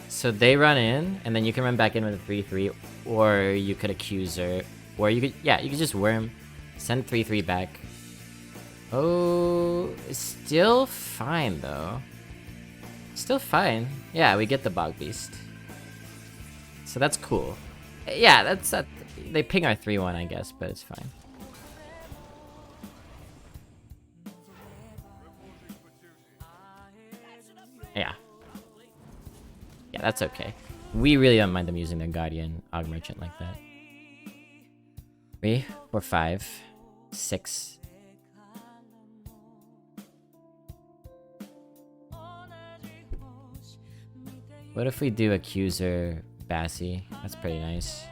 Speaker 1: So they run in, and then you can run back in with a 3/3, or you could Accuser, or you could just Worm, send 3/3 back. Oh, it's still fine though. Still fine. Yeah, we get the Bog Beast. So that's cool. Yeah, that's that. They ping our 3/1, I guess, but it's fine. Yeah. Yeah, that's okay. We really don't mind them using their Guardian Og Merchant like that. 3, 4, 5, 6. What if we do Accuser Bassi? That's pretty nice.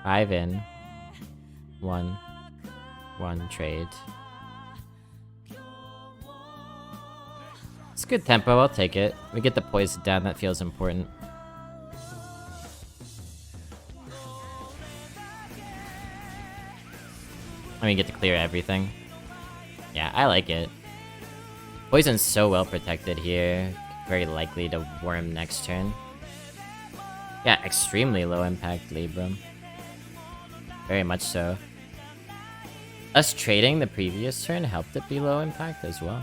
Speaker 1: 5 in. 1. 1 trade. It's good tempo, I'll take it. We get the poison down, that feels important. And we get to clear everything. Yeah, I like it. Poison's so well protected here. Very likely to Worm next turn. Yeah, extremely low impact Libram. Very much so. Us trading the previous turn helped it be low impact as well.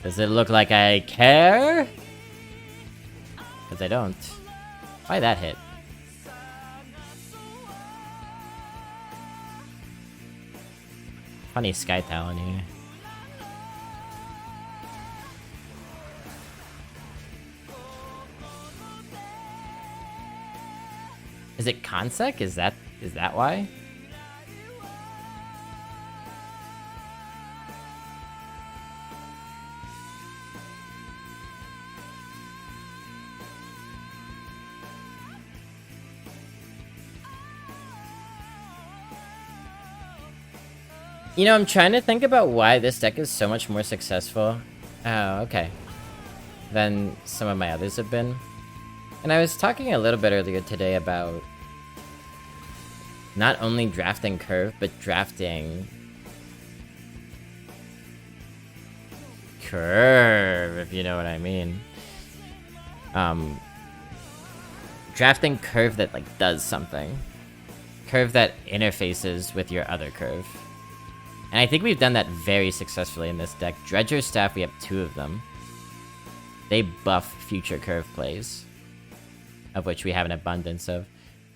Speaker 1: Does it look like I care? Because I don't. Why that hit? Funny Sky Talon here. Is it Consec? Is that why? You know, I'm trying to think about why this deck is so much more successful. Oh, okay. Than some of my others have been. And I was talking a little bit earlier today about not only drafting curve, but drafting curve, if you know what I mean. Drafting curve that like does something. Curve that interfaces with your other curve. And I think we've done that very successfully in this deck. Dredger's Staff, we have 2 of them. They buff future curve plays, of which we have an abundance of.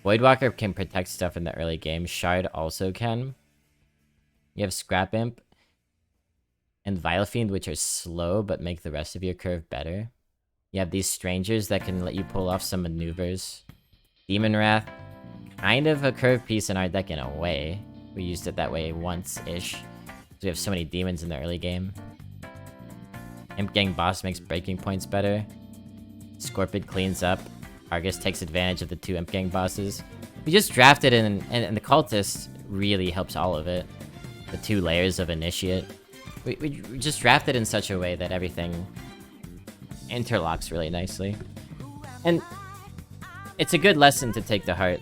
Speaker 1: Voidwalker can protect stuff in the early game. Shard also can. You have Scrap Imp and Vilefiend, which are slow but make the rest of your curve better. You have these Strangers that can let you pull off some maneuvers. Demon Wrath, kind of a curve piece in our deck in a way. We used it that way once-ish. We have so many demons in the early game. Imp Gang Boss makes breaking points better. Scorpid cleans up. Argus takes advantage of the 2 Imp Gang bosses. We just drafted in, and the Cultist really helps all of it. The 2 layers of Initiate. We just drafted in such a way that everything interlocks really nicely. And it's a good lesson to take to heart.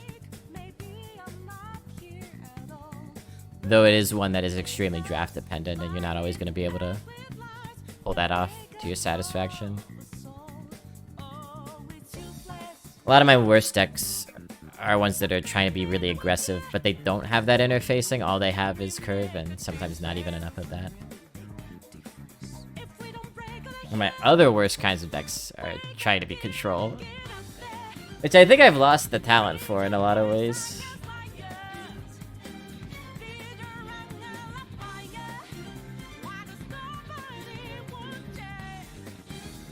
Speaker 1: Though it is one that is extremely draft dependent, and you're not always going to be able to pull that off to your satisfaction. A lot of my worst decks are ones that are trying to be really aggressive, but they don't have that interfacing. All they have is curve, and sometimes not even enough of that. And my other worst kinds of decks are trying to be control, which I think I've lost the talent for in a lot of ways.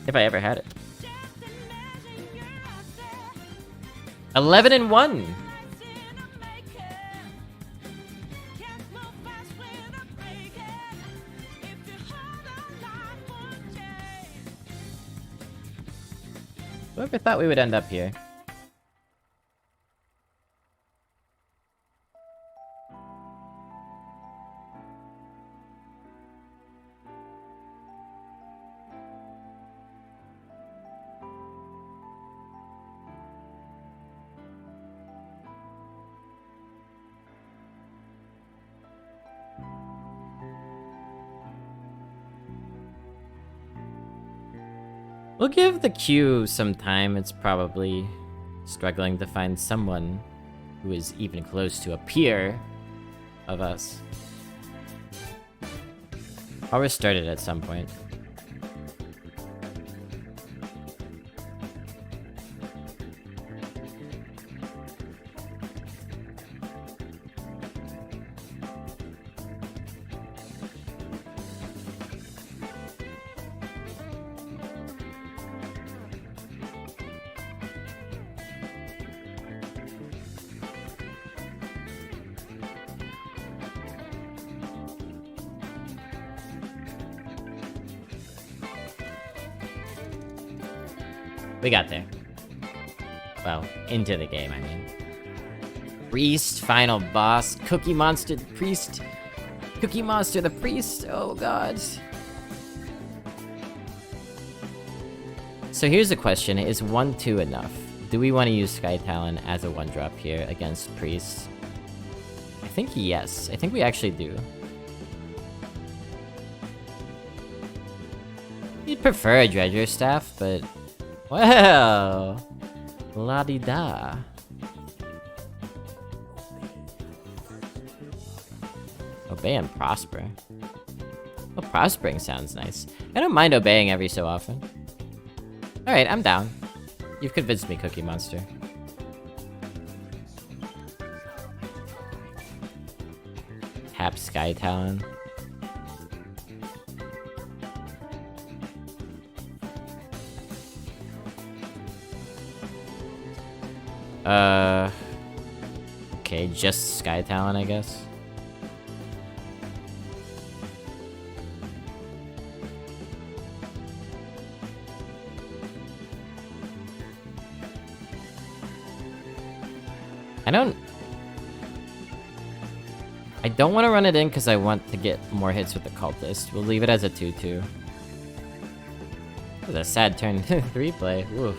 Speaker 1: If I ever had it. 11-1! Whoever thought we would end up here? We'll give the queue some time. It's probably struggling to find someone who is even close to a peer of us. I'll restart it at some point. We got there. Well, into the game, I mean. Priest, final boss. Cookie Monster, the Priest. Cookie Monster, the Priest. Oh, God. So here's the question. Is 1-2 enough? Do we want to use Sky Talon as a 1-drop here against Priest? I think yes. I think we actually do. You'd prefer a Dredger Staff, but... well, la-di-da. Obey and prosper. Well, prospering sounds nice. I don't mind obeying every so often. Alright, I'm down. You've convinced me, Cookie Monster. Tap Sky Talon. Okay, just Sky Talon, I guess. I don't want to run it in because I want to get more hits with the Cultist. We'll leave it as a 2-2. It was a sad turn 3 play. Ooh.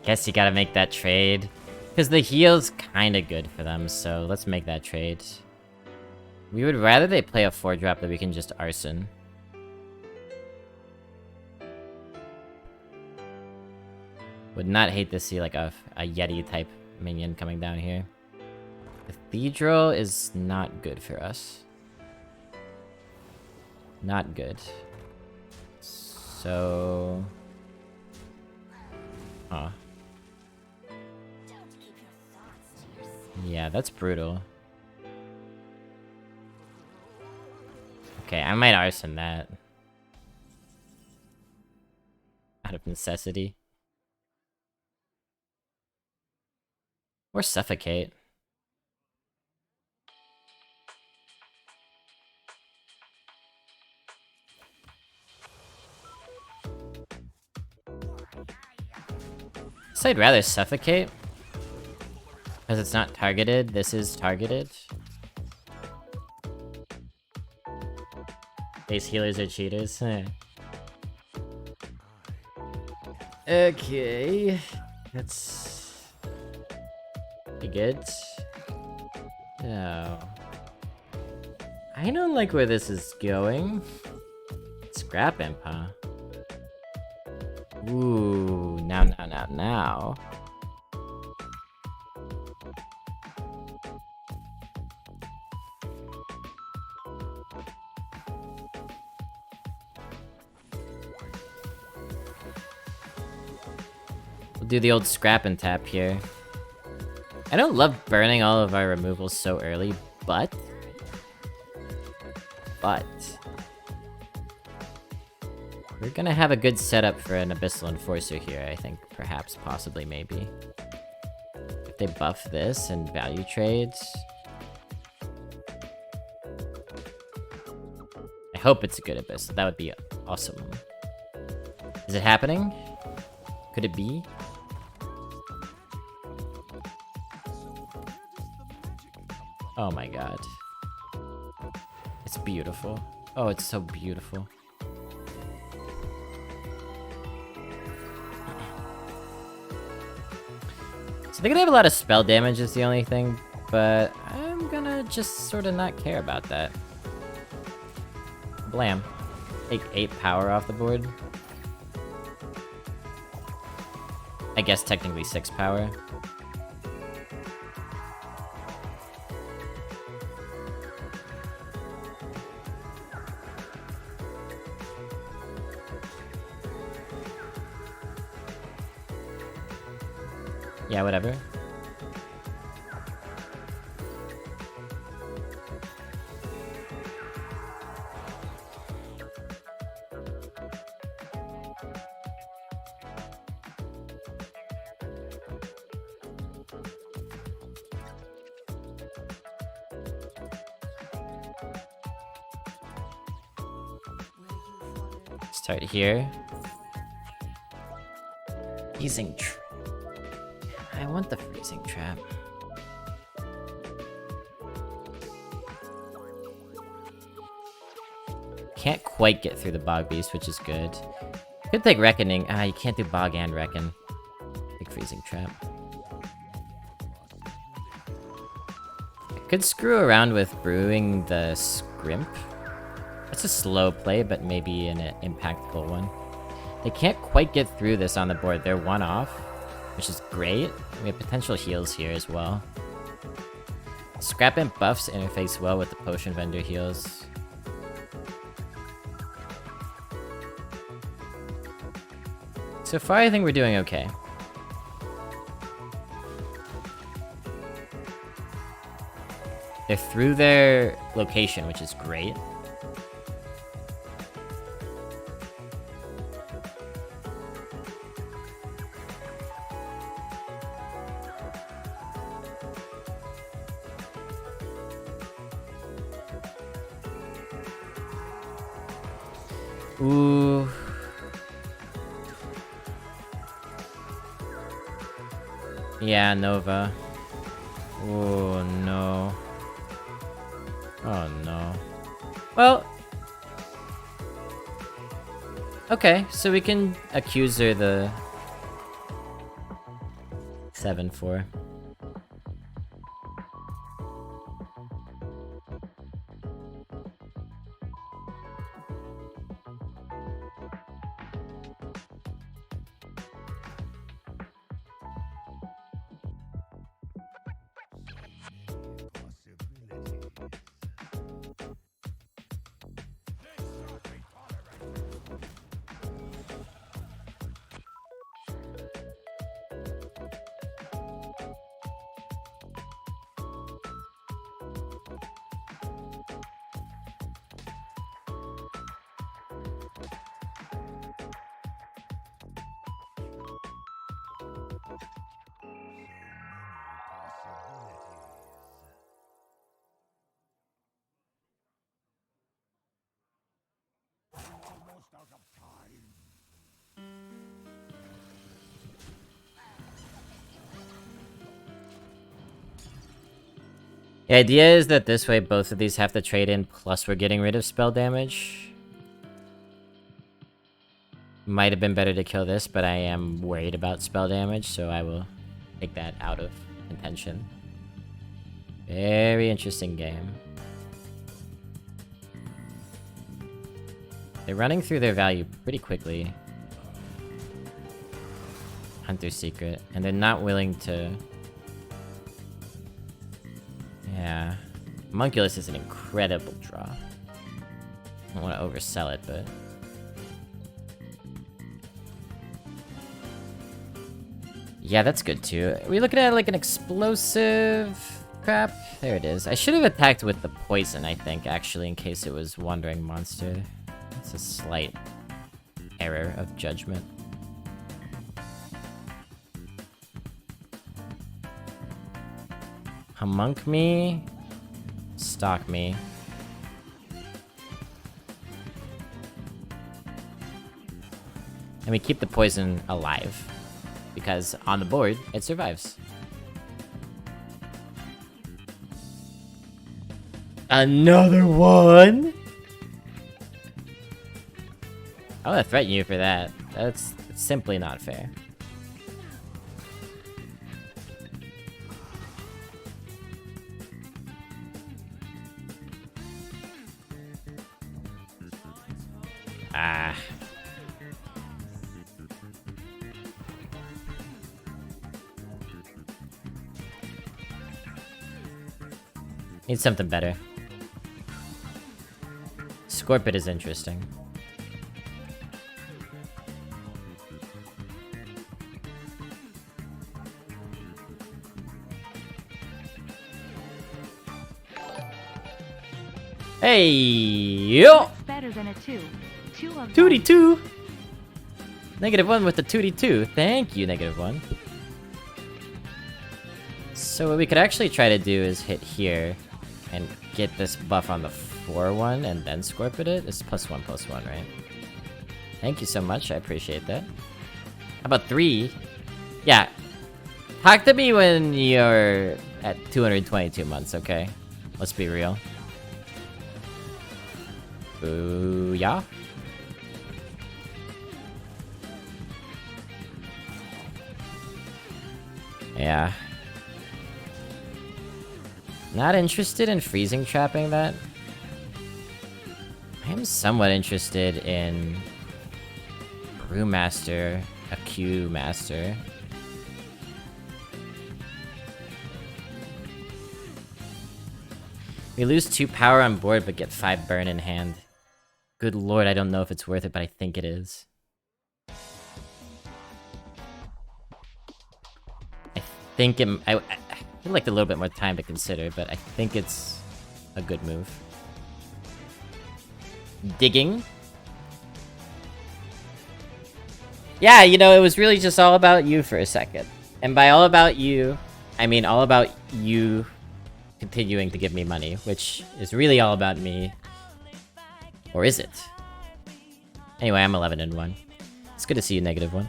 Speaker 1: Guess you gotta make that trade. Because the heal's kinda good for them, so let's make that trade. We would rather they play a 4-drop that we can just arson. Would not hate to see like a Yeti type minion coming down here. Cathedral is not good for us. Not good. So... Huh.
Speaker 3: Don't keep your thoughts to yourself.
Speaker 1: Yeah, that's brutal. Okay, I might arson that. Out of necessity. Or suffocate. So I'd rather suffocate. Because it's not targeted. This is targeted. Base healers are cheaters. Okay. That's... pretty good. Oh. I don't like where this is going. Scrap imp, huh? Ooh, now. We'll do the old scrap and tap here. I don't love burning all of our removals so early, but... we're gonna have a good setup for an Abyssal Enforcer here, I think. Perhaps, possibly, maybe. If they buff this and value trades... I hope it's a good Abyssal. That would be awesome. Is it happening? Could it be? Oh my god. It's beautiful. Oh, it's so beautiful. So they're gonna have a lot of spell damage is the only thing, but I'm gonna just sort of not care about that. Blam. Take 8 power off the board. I guess technically 6 power. Yeah, whatever. Start here. Freezing trap. I want the freezing trap. Can't quite get through the Bog Beast, which is good. Could take Reckoning. Ah, you can't do Bog and Reckon. Big freezing trap. I could screw around with brewing the Scrimp. That's a slow play, but maybe an impactful one. They can't quite get through this on the board. They're one off, which is great. We have potential heals here as well. Scrap Imp buffs interface well with the Potion Vendor heals. So far, I think we're doing okay. They're through their location, which is great. Ooh. Yeah, Nova. Oh no. Oh no. Well. Okay, so we can accuse her the... 7-4. The idea is that this way both of these have to trade in, plus we're getting rid of spell damage. Might have been better to kill this, but I am worried about spell damage, so I will take that out of contention. Very interesting game. They're running through their value pretty quickly. Hunter's Secret, and they're not willing to... Yeah. Homunculus is an incredible draw. I don't want to oversell it, but... Yeah, that's good too. Are we looking at like an explosive crap? There it is. I should have attacked with the poison, I think, actually, in case it was Wandering Monster. It's a slight error of judgment. Homunk me. Stalk me. And we keep the poison alive. Because on the board, it survives. Another one? I'm gonna threaten you for that. That's simply not fair. Ah. Need something better. Scorpid is interesting. Hey, yo!
Speaker 3: What's better than a 2? 2 of
Speaker 1: 2d2! -1 with the 2d2. Thank you, -1. So what we could actually try to do is hit here and get this buff on the 4-1 and then Scorpid it. It's +1/+1, right? Thank you so much, I appreciate that. How about 3? Yeah. Talk to me when you're at 222 months, okay? Let's be real. Booyah. Yeah. Not interested in freezing trapping that. I am somewhat interested in Brewmaster, a Q Master. We lose 2 power on board but get 5 burn in hand. Good lord, I don't know if it's worth it, but I think it is. I think it... I would like a little bit more time to consider, but I think it's a good move. Digging. Yeah, you know, it was really just all about you for a second. And by all about you, I mean all about you continuing to give me money, which is really all about me. Or is it? Anyway, I'm 11-1. It's good to see you, -1.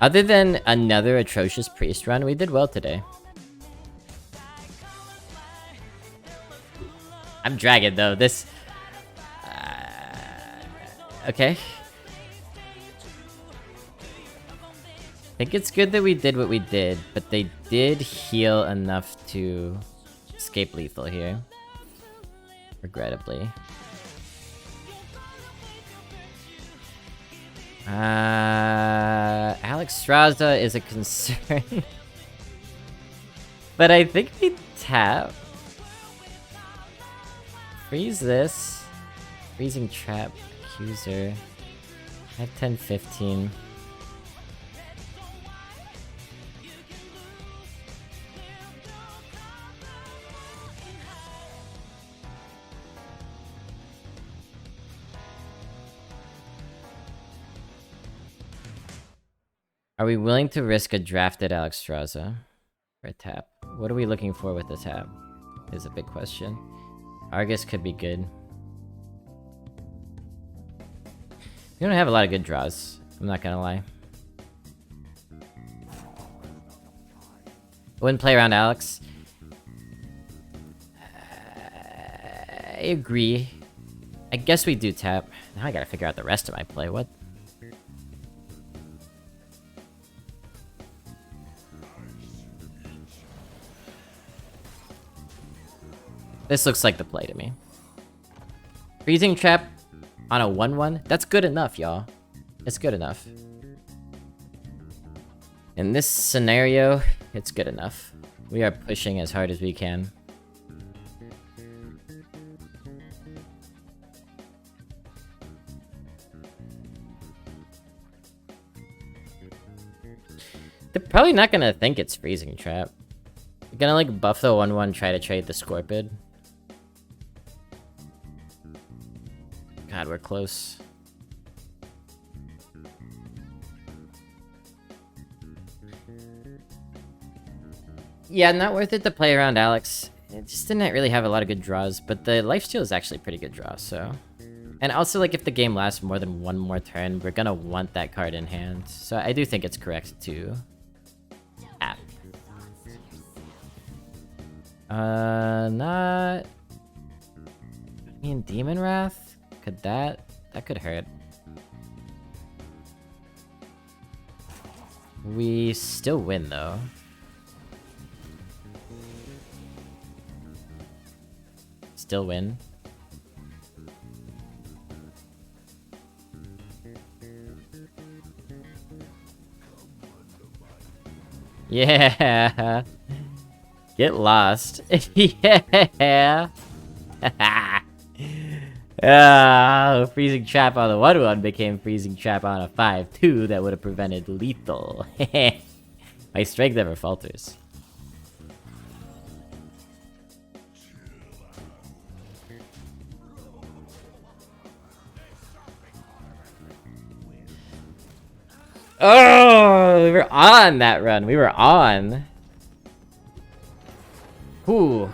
Speaker 1: Other than another atrocious priest run, we did well today. I'm dragging though. This... okay. think it's good that we did what we did, but they did heal enough to escape lethal here. Regrettably. Alex Straza is a concern. But I think we tap. Freeze this. Freezing trap. Accuser. At 10-15. Are we willing to risk a drafted Alex Straza for a tap? What are we looking for with the tap? Is a big question. Argus could be good. We don't have a lot of good draws. I'm not gonna lie. I wouldn't play around Alex. I agree. I guess we do tap. Now I gotta figure out the rest of my play. What? This looks like the play to me. Freezing trap on a 1-1? That's good enough, y'all. It's good enough. In this scenario, it's good enough. We are pushing as hard as we can. They're probably not gonna think it's freezing trap. They're gonna like buff the 1-1, try to trade the Scorpid. God, we're close. Yeah, not worth it to play around Alex. It just didn't really have a lot of good draws, but the lifesteal is actually a pretty good draw, so... And also, like, if the game lasts more than one more turn, we're gonna want that card in hand. So I do think it's correct to... tap. Not... I mean, Demon Wrath? Could that could hurt. We still win though. Still win. Yeah. Get lost. Yeah. Freezing trap on the 1-1 became freezing trap on a 5-2 that would have prevented lethal. My strength never falters. Oh, we were on that run. We were on. Ooh.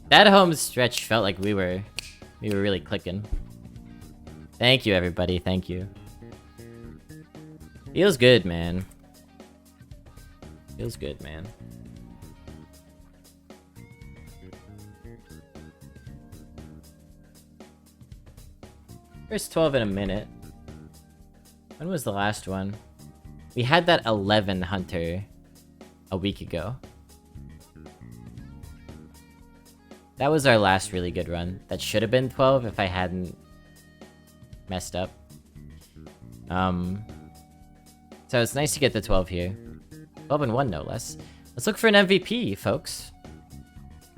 Speaker 1: That home stretch felt like we were really clicking. Thank you, everybody. Thank you. Feels good, man. Feels good, man. First 12 in a minute. When was the last one? We had that 11 Hunter a week ago. That was our last really good run. That should have been 12 if I hadn't messed up. So it's nice to get the 12 here. 12 and 1, no less. Let's look for an MVP, folks.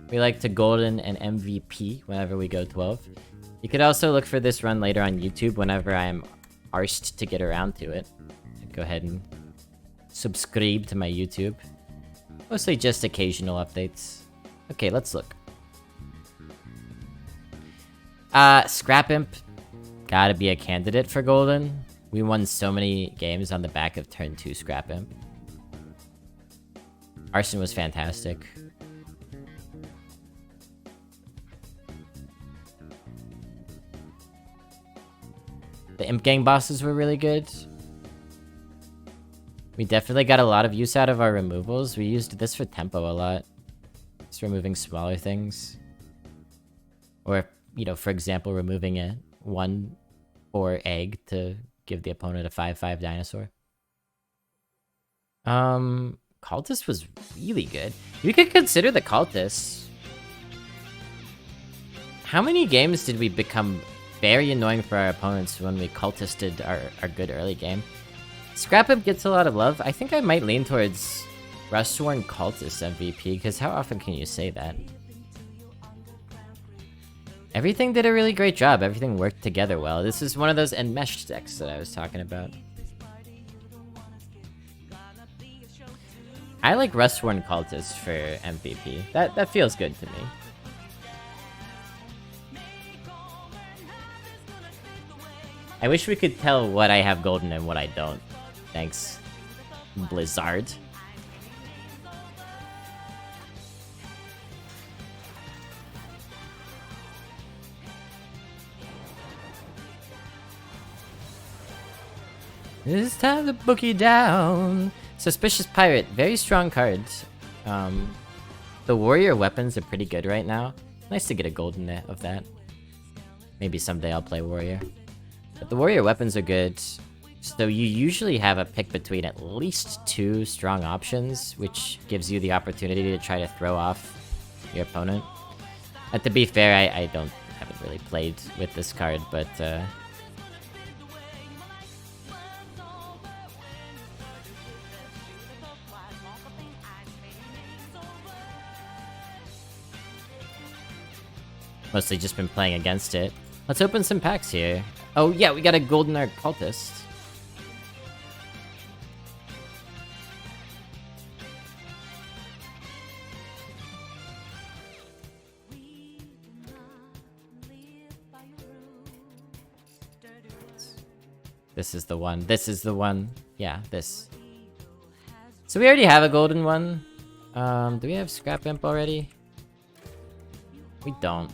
Speaker 1: We like to golden an MVP whenever we go 12. You could also look for this run later on YouTube whenever I'm arsed to get around to it. Go ahead and subscribe to my YouTube. Mostly just occasional updates. Okay, let's look. Scrap Imp. Gotta be a candidate for golden. We won so many games on the back of turn 2 Scrap Imp. Arson was fantastic. The Imp Gang bosses were really good. We definitely got a lot of use out of our removals. We used this for tempo a lot. Just removing smaller things. Or, you know, for example, removing a 1 or egg to give the opponent a 5/5 dinosaur. Cultist was really good. You could consider the Cultist. How many games did we become very annoying for our opponents when we cultisted our good early game? Scrap Imp gets a lot of love. I think I might lean towards Rustworn Cultist MVP, because how often can you say that? Everything did a really great job. Everything worked together well. This is one of those Enmeshed decks that I was talking about. I like Rustworn Cultist for MVP. That feels good to me. I wish we could tell what I have golden and what I don't. Thanks, Blizzard. It's time to book you down. Suspicious Pirate, very strong cards. The warrior weapons are pretty good right now. Nice to get a golden of that. Maybe someday I'll play warrior. But the warrior weapons are good. So you usually have a pick between at least 2 strong options, which gives you the opportunity to try to throw off your opponent. And to be fair, I haven't really played with this card, but mostly just been playing against it. Let's open some packs here. Oh yeah, we got a golden art cultist. This is the one. This is the one. Yeah, this. So we already have a golden one. Do we have Scrap Imp already? We don't.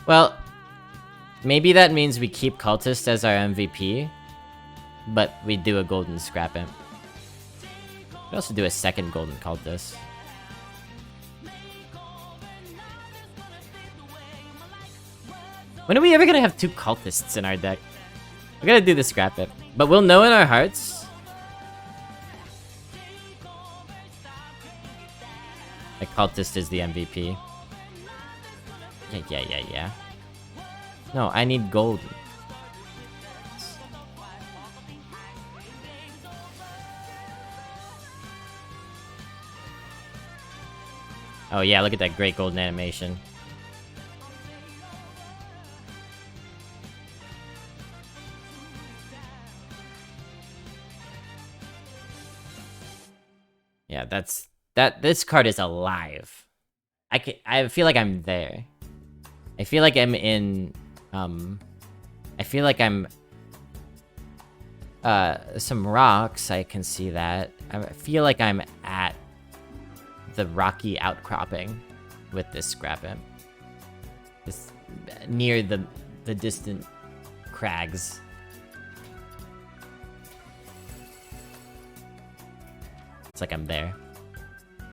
Speaker 1: Well, maybe that means we keep Cultist as our MVP, but we do a golden Scrap Imp. We also do a second golden Cultist. When are we ever gonna have 2 Cultists in our deck? We're gonna do the Scrap Imp, but we'll know in our hearts. The Cultist is the MVP. Yeah. No, I need gold. Oh yeah, look at that great golden animation. Yeah, this card is alive. I feel like I'm there. I feel like I'm in, I feel like I'm, some rocks, I can see that. I feel like I'm at the rocky outcropping with this Scrap Imp. It's near the distant crags. It's like I'm there.